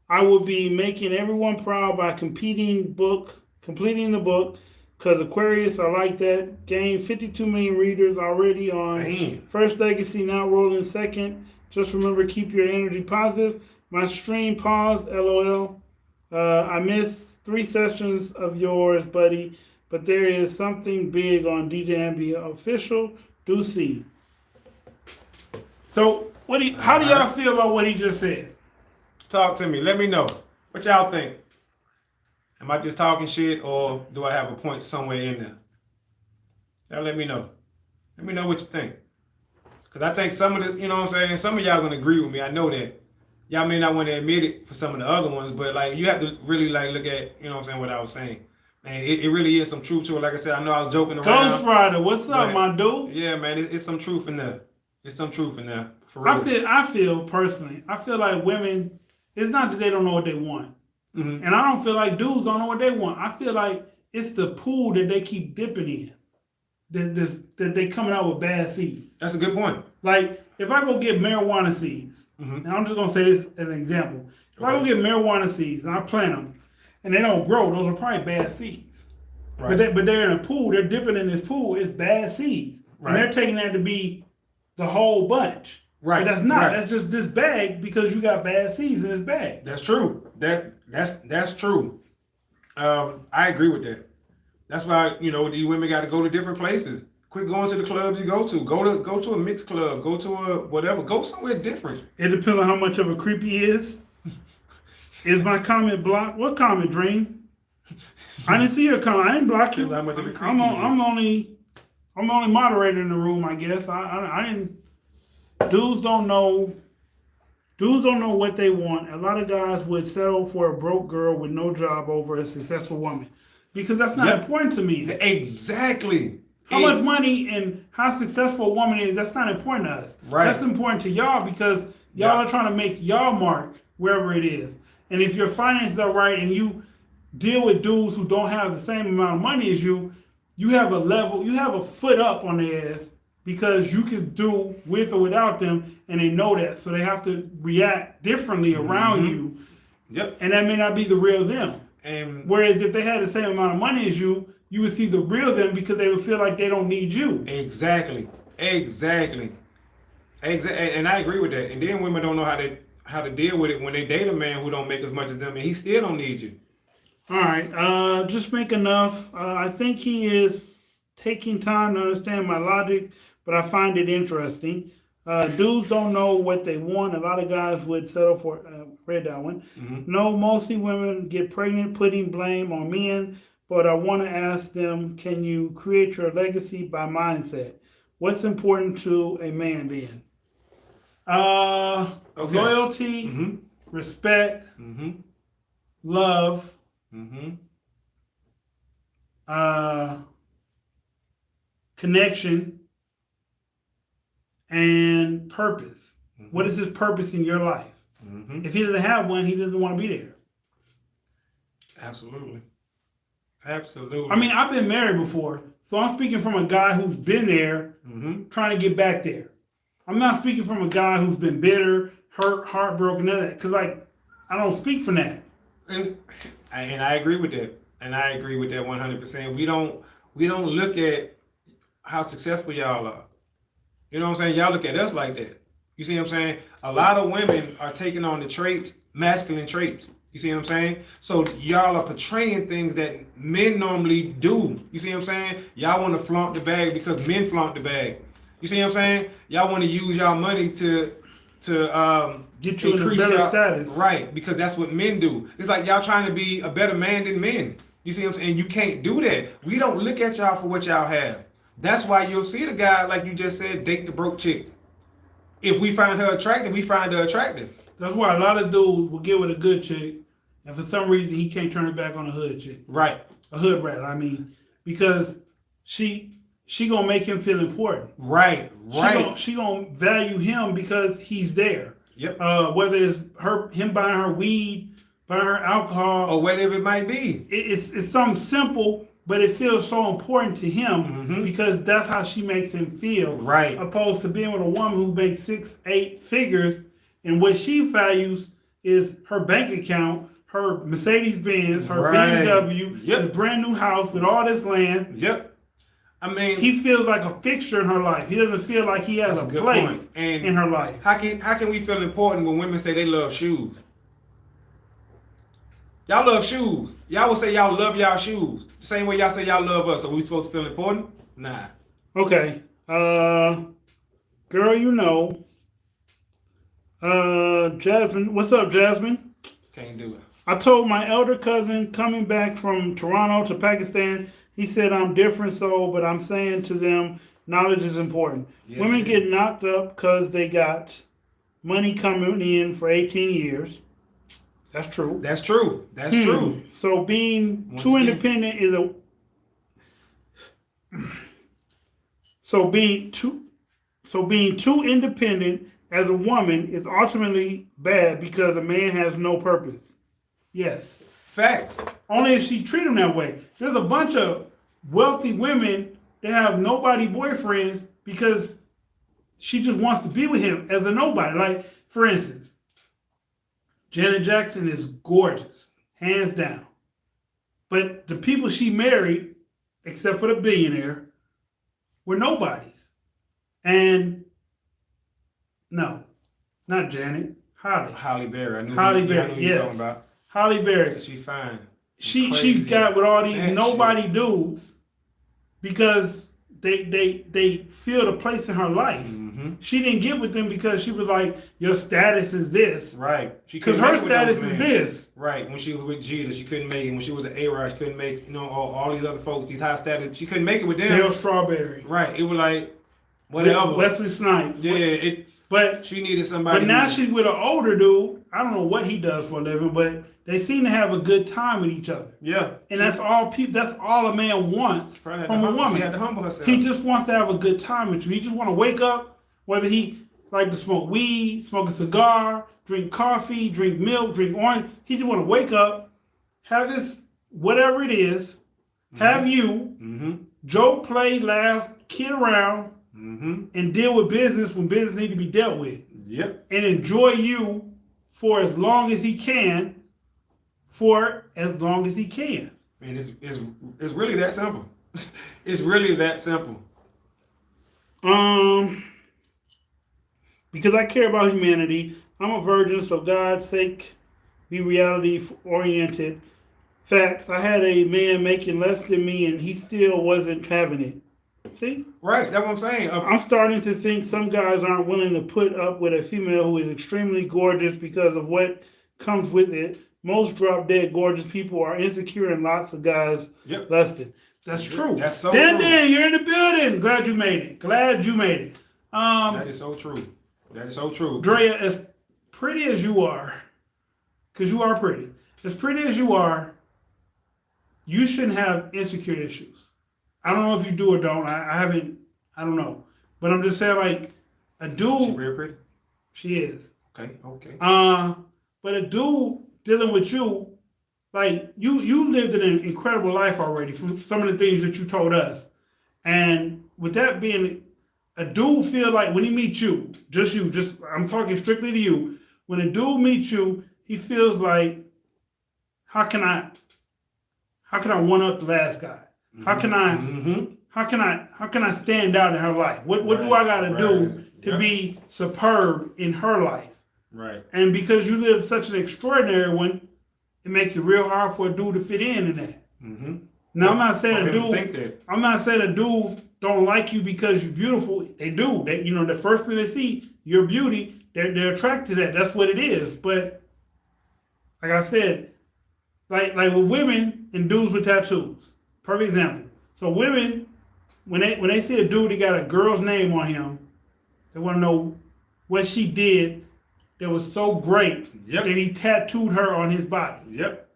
I will be making everyone proud by completing the book, because Aquarius are like that. Gained 52 million readers already on First Legacy, now rolling second. Just remember, keep your energy positive. My stream paused, LOL. I missed 3 sessions of yours, buddy, but there is something big on DJ Ambi official. Do see. So, how do y'all feel about what he just said? Talk to me. Let me know. What y'all think? Am I just talking shit, or do I have a point somewhere in there? Y'all let me know. Let me know what you think. Because I think some of the, you know what I'm saying, some of y'all going to agree with me. I know that. Y'all may not want to admit it for some of the other ones, but like you have to really like look at, you know what I'm saying, what I was saying. And it really is some truth to it. Like I said, I know I was joking around. Ghost Rider, what's up, my dude? Yeah, man, it's some truth in there. It's some truth in there. For real. I feel personally, I feel like women, it's not that they don't know what they want. Mm-hmm. And I don't feel like dudes don't know what they want. I feel like it's the pool that they keep dipping in. That they coming out with bad seeds. That's a good point. Like, if I go get marijuana seeds, and I'm just going to say this as an example. If I go get marijuana seeds and I plant them, and they don't grow, those are probably bad seeds. Right. But they're in a pool, they're dipping in this pool, it's bad seeds. Right. And they're taking that to be the whole bunch. Right. But that's not. Right. That's just this bag because you got bad seeds in this bag. That's true. That's true. I agree with that. That's why, these women got to go to different places. Quit going to the clubs you go to. Go to a mixed club. Go to a whatever. Go somewhere different. It depends on how much of a creep he is. Is my comment blocked? What comment, Dream? I didn't see your comment. I didn't block you. How much of a creep I'm the only moderator in the room, I guess. I didn't. Dudes don't know what they want. A lot of guys would settle for a broke girl with no job over a successful woman. Because that's not important to me. Exactly. How much money and how successful a woman is, that's not important to us. Right. That's important to y'all because y'all are trying to make y'all mark wherever it is. And if your finances are right and you deal with dudes who don't have the same amount of money as you, you have a foot up on their ass because you can do with or without them and they know that. So they have to react differently around you. Yep. And that may not be the real them. And whereas if they had the same amount of money as you, you would see the real them because they would feel like they don't need you. Exactly. And I agree with that. And then women don't know how to deal with it when they date a man who don't make as much as them and he still don't need you. All right. Just make enough. I think he is taking time to understand my logic, but I find it interesting. Dudes don't know what they want. A lot of guys would settle for, read that one. Mm-hmm. No, mostly women get pregnant putting blame on men, but I want to ask them, can you create your legacy by mindset? What's important to a man then? Loyalty, respect, love, connection, and purpose. What is his purpose in your life? If he doesn't have one, he doesn't want to be there. Absolutely. I mean, I've been married before, so I'm speaking from a guy who's been there, trying to get back there. I'm not speaking from a guy who's been bitter, hurt, heartbroken, none of that, because I don't speak from that. And I agree with that. And I agree with that 100%. We don't look at how successful y'all are. You know what I'm saying? Y'all look at us like that. You see what I'm saying? A lot of women are taking on the traits, masculine traits. You see what I'm saying? So y'all are portraying things that men normally do. You see what I'm saying? Y'all want to flaunt the bag because men flaunt the bag. You see what I'm saying? Y'all want to use y'all money to get you in a better status. Right, because that's what men do. It's like y'all trying to be a better man than men. You see what I'm saying? You can't do that. We don't look at y'all for what y'all have. That's why you'll see the guy, like you just said, date the broke chick. If we find her attractive, we find her attractive. That's why a lot of dudes will get with a good chick, and for some reason he can't turn it back on a hood chick. Right. A hood rat, I mean, because she gonna make him feel important. Right. She gonna value him because he's there. Yep. Whether it's him buying her weed, buying her alcohol, or whatever it might be. It's something simple, but it feels so important to him because that's how she makes him feel. Right. Opposed to being with a woman who makes 6-8 figures, and what she values is her bank account, her Mercedes-Benz, her BMW, his brand new house with all this land. Yep. I mean, he feels like a fixture in her life. He doesn't feel like he has a place in her life. How can we feel important when women say they love shoes? Y'all love shoes. Y'all will say y'all love y'all shoes. The same way y'all say y'all love us. Are we supposed to feel important? Nah. Okay. Girl, you know. Jasmine. What's up, Jasmine? Can't do it. I told my elder cousin coming back from Toronto to Pakistan, he said I'm different, but I'm saying to them, knowledge is important. Yes, women get knocked up because they got money coming in for 18 years. That's true. That's true. That's true. So being too independent is a. So being too independent as a woman is ultimately bad because a man has no purpose. Yes. Facts. Only if she treat him that way. There's a bunch of wealthy women that have nobody boyfriends because she just wants to be with him as a nobody. Like, for instance, Janet Jackson is gorgeous, hands down. But the people she married, except for the billionaire, were nobodies. And no, not Janet, Holly. Holly Berry. I knew Holly you Berry, were yes. talking about. Holly Berry. She fine. She got with all these that nobody shit. dudes because they filled a place in her life. Mm-hmm. She didn't get with them because she was like, your status is this. Right. Because her status is this. Right. When she was with Jeter, she couldn't make it. When she was at A-Rod, she couldn't make, all these other folks, these high status, she couldn't make it with them. Dale Strawberry. Right. It was like, whatever. Wesley Snipes. Yeah. But she needed somebody. But now she's with an older dude. I don't know what he does for a living, but they seem to have a good time with each other. Yeah. And that's all a man wants from a woman. She had to humble herself. He just wants to have a good time with you. He just want to wake up, whether he like to smoke weed, smoke a cigar, drink coffee, drink milk, drink orange. He just want to wake up, have this, whatever it is, have you, joke, play, laugh, kid around, and deal with business when business need to be dealt with. Yep. And enjoy you for as long as he can. And it's really that simple. It's really that simple. Because I care about humanity. I'm a virgin, so God's sake, be reality oriented. Facts. I had a man making less than me, and he still wasn't having it. See? Right. That's what I'm saying. I'm starting to think some guys aren't willing to put up with a female who is extremely gorgeous because of what comes with it. Most drop dead gorgeous people are insecure, and lots of guys less than. That's true. That's so true. Dan, you're in the building. Glad you made it. That is so true. That is so true. Drea, as pretty as you are, because you are pretty, as pretty as you are, you shouldn't have insecure issues. I don't know if you do or don't. I don't know. But I'm just saying, like, a dude. She very pretty? She is. Okay. But a dude dealing with you, like, you lived an incredible life already from some of the things that you told us. And with that being, a dude feel like when he meets you, I'm talking strictly to you, when a dude meets you, he feels like, how can I one up the last guy? How can I stand out in her life? What do I gotta do to be superb in her life? Right. And because you live such an extraordinary one, it makes it real hard for a dude to fit in that. Now I'm not saying a dude don't like you because you're beautiful. They do. The first thing they see, your beauty, they're attracted to that. That's what it is. But like I said, like with women and dudes with tattoos. Perfect example. So women, when they see a dude that got a girl's name on him, they want to know what she did that was so great that he tattooed her on his body. Yep.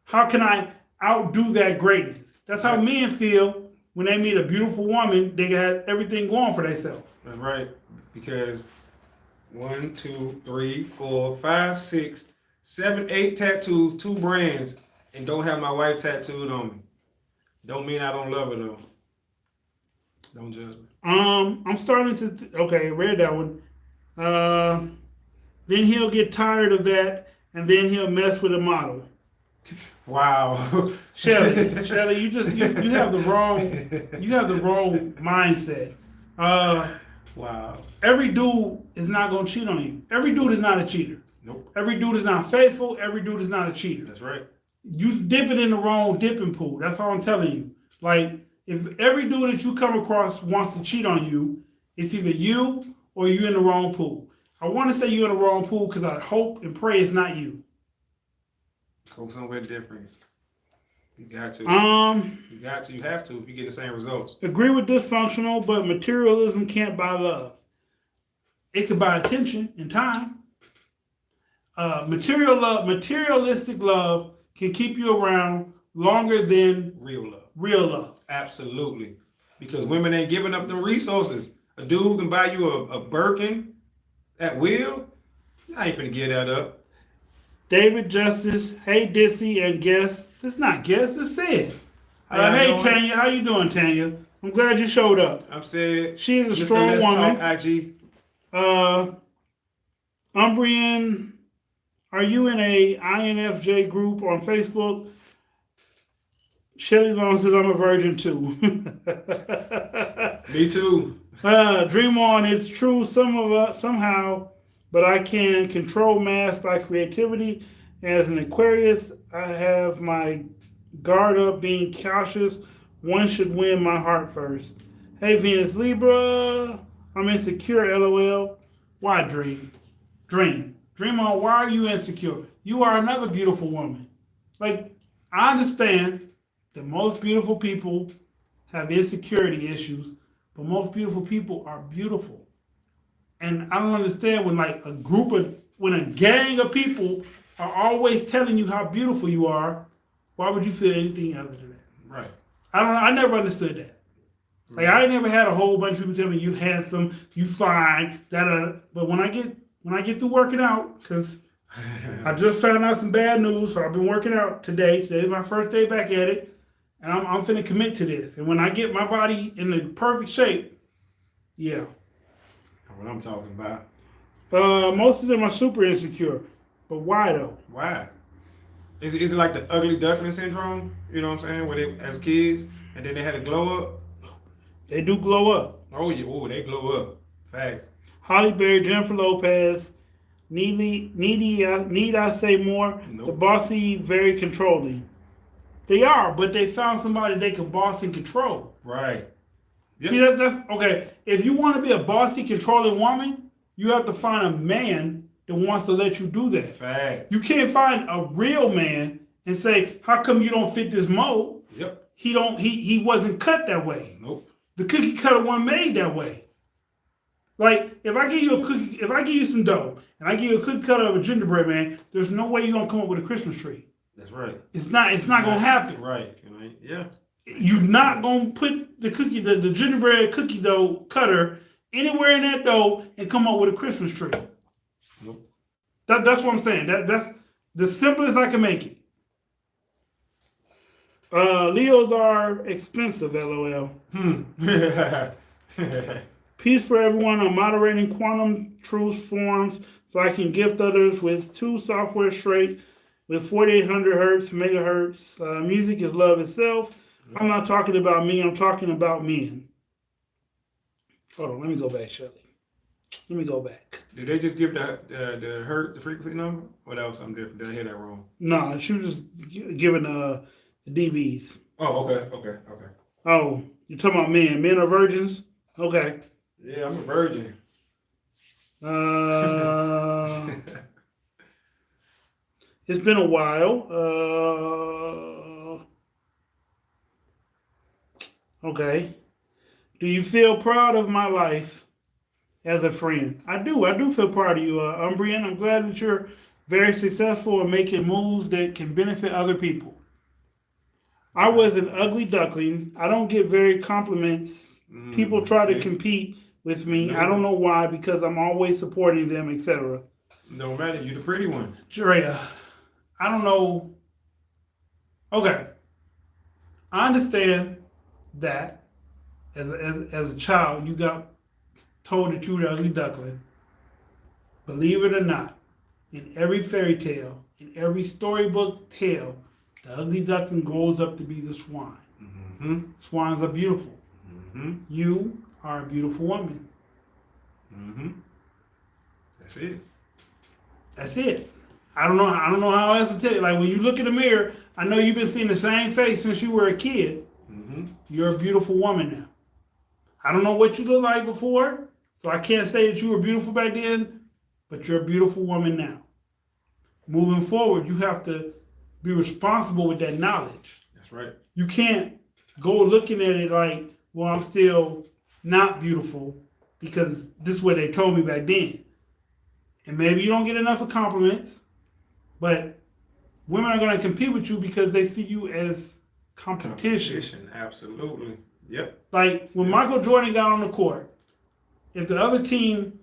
How can I outdo that greatness? That's how men feel when they meet a beautiful woman. They got everything going for themselves. That's right. Because 1, 2, 3, 4, 5, 6, 7, 8 tattoos, 2 brands, and don't have my wife tattooed on me. Don't mean I don't love her though. Don't judge me. I'm starting to read that one. Then he'll get tired of that, and then he'll mess with a model. Wow. Shelly, you have the wrong mindset. Wow. Every dude is not gonna cheat on you. Every dude is not a cheater. Nope. Every dude is not faithful. Every dude is not a cheater. That's right. You dipping in the wrong dipping pool. That's all I'm telling you. Like, if every dude that you come across wants to cheat on you, it's either you or you in the wrong pool. I want to say you're in the wrong pool because I hope and pray it's not you. Go somewhere different. You got to. You got to. You have to if you get the same results. Agree with dysfunctional, but materialism can't buy love. It can buy attention and time. materialistic love can keep you around longer than Real love. real love. Absolutely. Because women ain't giving up them resources. A dude who can buy you a Birkin at will, I ain't finna give that up. David Justice, hey Dissy and guest. It's not guest, it's said. Hey doing? Tanya, how you doing, Tanya? I'm glad you showed up. I'm saying She is a Mr. strong Let's woman. Talk IG. Umbrian, are you in a INFJ group on Facebook? Shelly Long says I'm a virgin too. Me too. Dream on, it's true somehow, but I can control mass by creativity. As an Aquarius, I have my guard up, being cautious. One should win my heart first. Hey Venus Libra, I'm insecure, LOL. Why Dream? Dream on, why are you insecure? You are another beautiful woman. Like, I understand that most beautiful people have insecurity issues, but most beautiful people are beautiful. And I don't understand when when a gang of people are always telling you how beautiful you are, why would you feel anything other than that? Right. I never understood that. Like, I never had a whole bunch of people tell me you handsome, you fine, but when I get through working out, because I just found out some bad news, so I've been working out today. Today's my first day back at it, and I'm finna commit to this. And when I get my body in the perfect shape, yeah. What I'm talking about. Most of them are super insecure, but why though? Why? Is it like the ugly duckling syndrome? You know what I'm saying? Where they as kids and then they had to glow up. They do glow up. Oh yeah, they glow up. Facts. Holly Berry, Jennifer Lopez. Need I say more? Nope. The bossy, very controlling. They are, but they found somebody they can boss and control. Right. Yep. See, that's okay. If you want to be a bossy, controlling woman, you have to find a man that wants to let you do that. Fact. You can't find a real man and say, "How come you don't fit this mold?" Yep. He wasn't cut that way. Nope. The cookie cutter one made that way. Like, if I give you some dough and I give you a cookie cutter of a gingerbread man, there's no way you're gonna come up with a Christmas tree. That's right. It's not gonna happen. Right. Yeah. You're not gonna put the gingerbread cookie dough cutter anywhere in that dough and come up with a Christmas tree. Nope. That's what I'm saying. That's the simplest I can make it. Leos are expensive, LOL. Peace for everyone. I'm moderating quantum truth forums so I can gift others with 2 software straight with 4800 hertz, megahertz. Music is love itself. I'm not talking about me. I'm talking about men. Hold on. Let me go back, Shelley. Let me go back. Did they just give the frequency number? Or that was something different? Did I hear that wrong? No, she was just giving the DVs. Oh, okay. Oh, you're talking about men. Men are virgins? Okay. Yeah, I'm a virgin. It's been a while. Okay. Do you feel proud of my life as a friend? I do. I do feel proud of you, Umbrian. I'm glad that you're very successful in making moves that can benefit other people. I was an ugly duckling. I don't get very compliments. People try to compete with me. No. I don't know why, because I'm always supporting them, etc. No matter, you the pretty one. Drea, I don't know. Okay. I understand that as a child, you got told that you were the ugly duckling. Believe it or not, in every fairy tale, in every storybook tale, the ugly duckling grows up to be the swan. Mm-hmm. Swans are beautiful. Mm-hmm. You are a beautiful woman. Mm-hmm. That's it. That's it. I don't know how else to tell you. Like, when you look in the mirror, I know you've been seeing the same face since you were a kid. Mm-hmm. You're a beautiful woman now. I don't know what you looked like before, so I can't say that you were beautiful back then, but you're a beautiful woman now. Moving forward, you have to be responsible with that knowledge. That's right. You can't go looking at it like, well, I'm still not beautiful because this is what they told me back then. And maybe you don't get enough of compliments. But women are going to compete with you because they see you as competition. Absolutely. Yep. Like when Michael Jordan got on the court, if the other team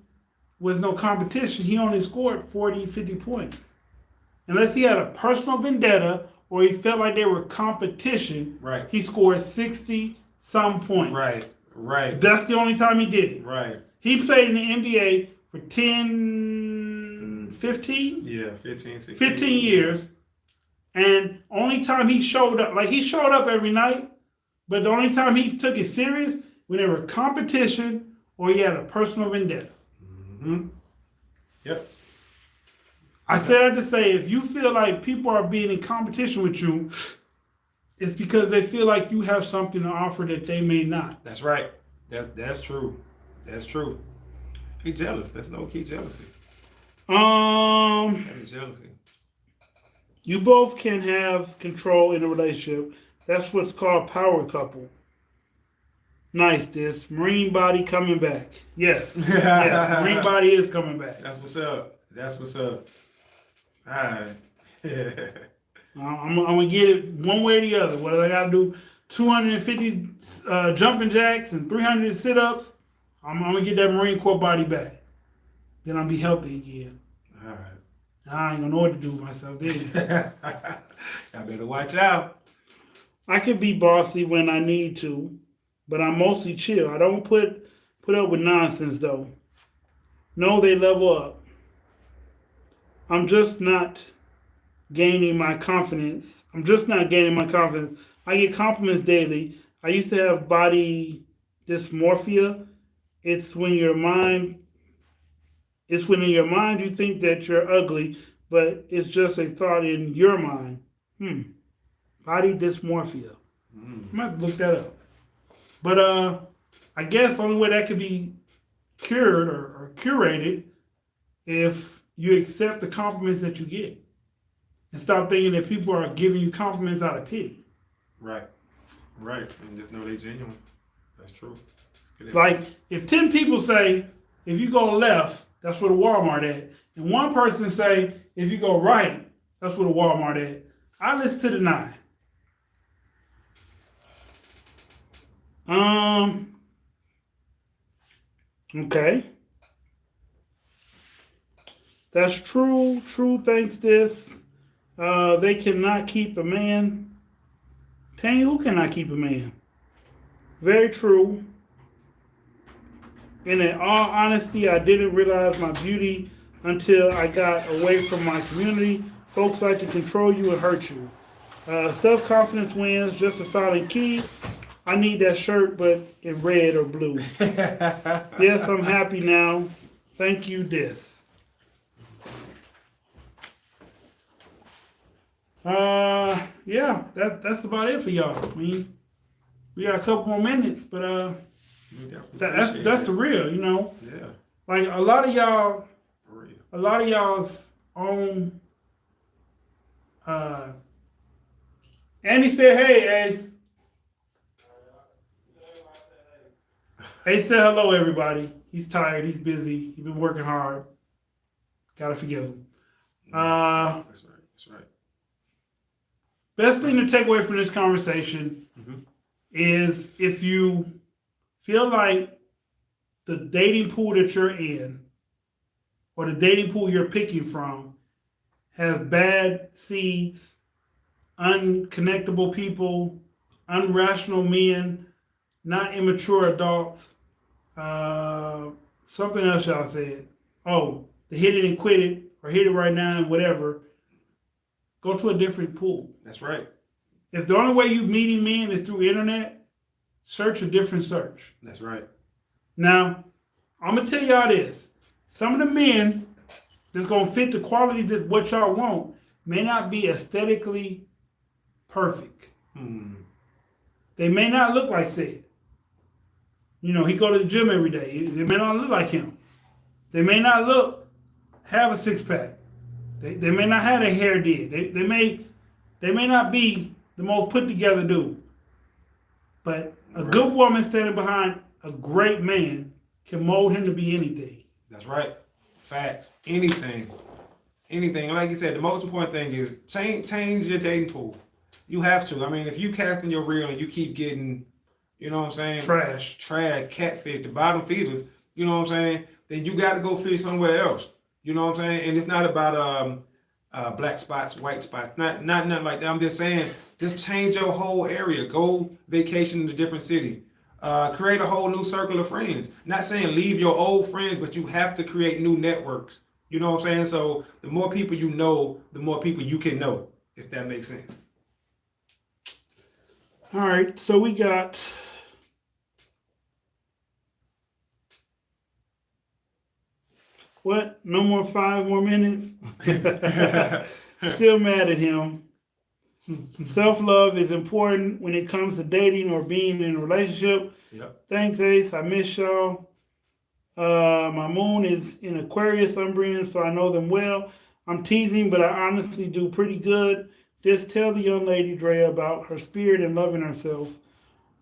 was no competition, he only scored 40, 50 points. Unless he had a personal vendetta or he felt like they were competition, right, he scored 60-some points. Right. That's the only time he did it. Right. He played in the NBA for 10, 15? Yeah, 15, 16. 15 years. And only time he showed up, like he showed up every night, but the only time he took it serious when there were competition or he had a personal vendetta. Mm-hmm. Yep. I said that to say, if you feel like people are being in competition with you, it's because they feel like you have something to offer that they may not. That's right. That's true. That's true. He jealous. That's no key jealousy. That is jealousy. You both can have control in a relationship. That's what's called power couple. Nice, this Marine body coming back. Yes, yes, Marine body is coming back. That's what's up. That's what's up. All right. I'm gonna get it one way or the other. Whether I gotta do 250 jumping jacks and 300 sit-ups, I'm gonna get that Marine Corps body back. Then I'll be healthy again. All right. I ain't gonna know what to do with myself then. I better watch out. I can be bossy when I need to, but I'm mostly chill. I don't put up with nonsense though. No, they level up. I'm just not gaining my confidence. I get compliments daily. I used to have body dysmorphia. It's when in your mind you think that you're ugly, but it's just a thought in your mind. Body dysmorphia. I might have to look that up. But I guess the only way that could be cured or curated if you accept the compliments that you get and stop thinking that people are giving you compliments out of pity. Right. And just know they genuine. That's true. Like if 10 people say, if you go left, that's where the Walmart at. And one person say, if you go right, that's where the Walmart at. I listen to the 9. Okay. That's true. True thinks this. They cannot keep a man. Tanya, who cannot keep a man? Very true. And in all honesty, I didn't realize my beauty until I got away from my community. Folks like to control you and hurt you. Self-confidence wins, just a solid key. I need that shirt, but in red or blue. Yes, I'm happy now. Thank you, this. Yeah, that's about it for y'all. I mean, we got a couple more minutes, but that's the real, you know. Yeah. Like a lot of y'all's own. Andy said, "Hey, Ace." Ace said, "Hello, everybody." He's tired. He's busy. He's been working hard. Gotta forgive him. That's right. Best thing to take away from this conversation is if you feel like the dating pool that you're in or the dating pool you're picking from has bad seeds, unconnectable people, unrational men, not immature adults, something else y'all said. Oh, the hit it and quit it or hit it right now and whatever. Go to a different pool. That's right. If the only way you meeting men is through internet, search a different search. That's right. Now, I'm going to tell y'all this. Some of the men that's going to fit the qualities of what y'all want may not be aesthetically perfect. They may not look like Sid. You know, he go to the gym every day. They may not look like him. They may not have a six-pack. They may not have their hair did. They may not be the most put together dude. But a good woman standing behind a great man can mold him to be anything. That's right. Facts. Anything. anything. Like you said, the most important thing is change your dating pool. You have to. I mean, if you casting your reel and you keep getting, you know what I'm saying? Trash, catfish, the bottom feeders, you know what I'm saying? Then you got to go fish somewhere else. You know what I'm saying? And it's not about black spots, white spots, not nothing like that. I'm just saying, just change your whole area. Go vacation in a different city. Create a whole new circle of friends. Not saying leave your old friends, but you have to create new networks. You know what I'm saying? So the more people you know, the more people you can know, if that makes sense. All right, so we got what? No more 5 more minutes? Still mad at him. Self-love is important when it comes to dating or being in a relationship. Yep. Thanks, Ace. I miss y'all. My moon is in Aquarius, Umbrian, so I know them well. I'm teasing, but I honestly do pretty good. Just tell the young lady, Drea, about her spirit and loving herself.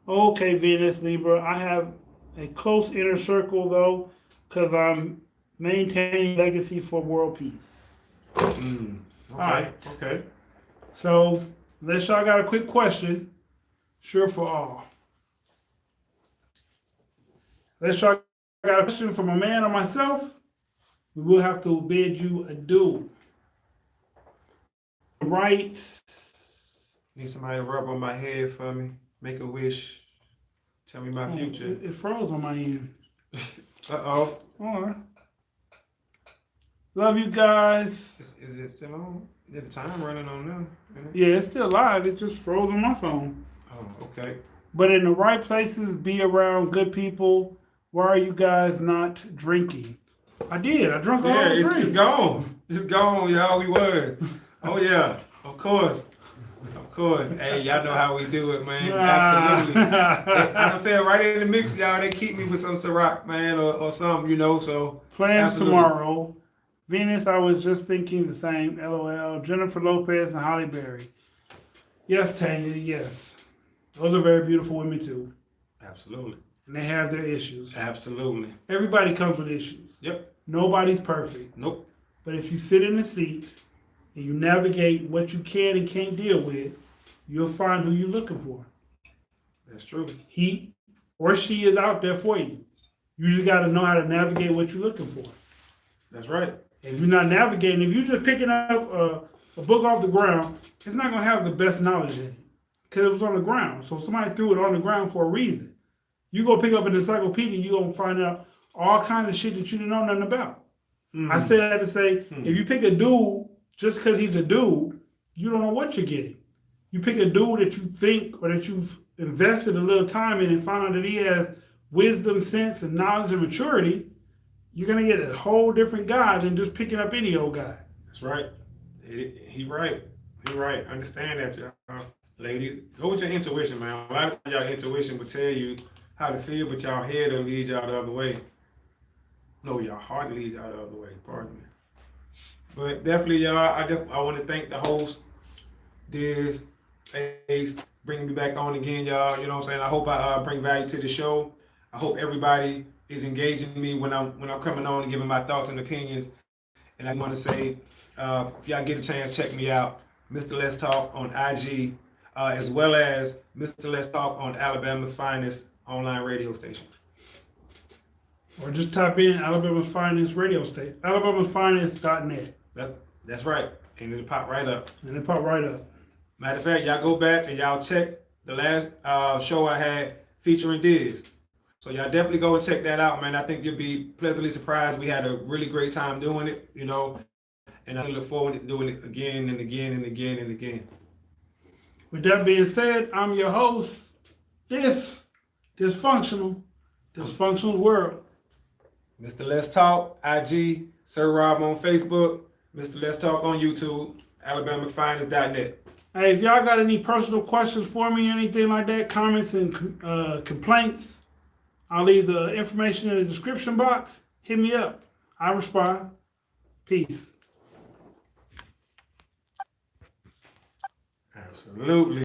Okay, Venus, Libra. I have a close inner circle, though, because I'm maintaining legacy for world peace. Okay. All right. Okay. So, unless y'all got a quick question, sure for all. Unless y'all got a question from a man or myself, we will have to bid you adieu. Right. Need somebody to rub on my head for me. Make a wish. Tell me my future. It froze on my end. Uh-oh. All right. Love you guys. Is it still on? Is the time running on now? Yeah, it's still live. It just froze on my phone. Oh, okay. But in the right places, be around good people. Why are you guys not drinking? I did. I drank all the drink. It's gone. It's gone, y'all. We were. Oh, yeah. Of course. Of course. Hey, y'all know how we do it, man. Absolutely. I fell right in the mix, y'all. They keep me with some Ciroc, man, or something, you know, so. Plans tomorrow. Venus, I was just thinking the same. LOL. Jennifer Lopez and Holly Berry. Yes, Tanya, yes. Those are very beautiful women, too. Absolutely. And they have their issues. Absolutely. Everybody comes with issues. Yep. Nobody's perfect. Nope. But if you sit in the seat and you navigate what you can and can't deal with, you'll find who you're looking for. That's true. He or she is out there for you. You just got to know how to navigate what you're looking for. That's right. If you're not navigating, if you're just picking up a book off the ground, it's not going to have the best knowledge in it because it was on the ground. So somebody threw it on the ground for a reason. You go pick up an encyclopedia, you're going to find out all kinds of shit that you didn't know nothing about. Mm-hmm. I say that to say, if you pick a dude just because he's a dude, you don't know what you're getting. You pick a dude that you think or that you've invested a little time in and find out that he has wisdom, sense, and knowledge and maturity, you're going to get a whole different guy than just picking up any old guy. That's right. He right. He right. Understand that, y'all. Ladies, go with your intuition, man. A lot of times y'all intuition will tell you how to feel, but y'all head will lead y'all the other way. No, y'all heart leads y'all the other way. Pardon me. But definitely, y'all, I want to thank the host, Diz, Ace, bringing me back on again, y'all. You know what I'm saying? I hope I bring value to the show. I hope everybody is engaging me when I'm coming on and giving my thoughts and opinions. And I want to say, if y'all get a chance, check me out, Mr. Let's Talk on IG, as well as Mr. Let's Talk on Alabama's finest online radio station. Or just type in Alabama's finest radio station, alabamafinest.net. That's right, and it'll pop right up. Matter of fact, y'all go back and y'all check the last show I had featuring Diz. So y'all definitely go and check that out, man. I think you'll be pleasantly surprised. We had a really great time doing it, you know, and I look forward to doing it again and again and again and again. With that being said, I'm your host. This dysfunctional world. Mr. Let's Talk, IG, Sir Robb on Facebook, Mr. Let's Talk on YouTube, alabamafinest.net. Hey, if y'all got any personal questions for me, anything like that, comments and complaints, I'll leave the information in the description box. Hit me up. I respond. Peace. Absolutely.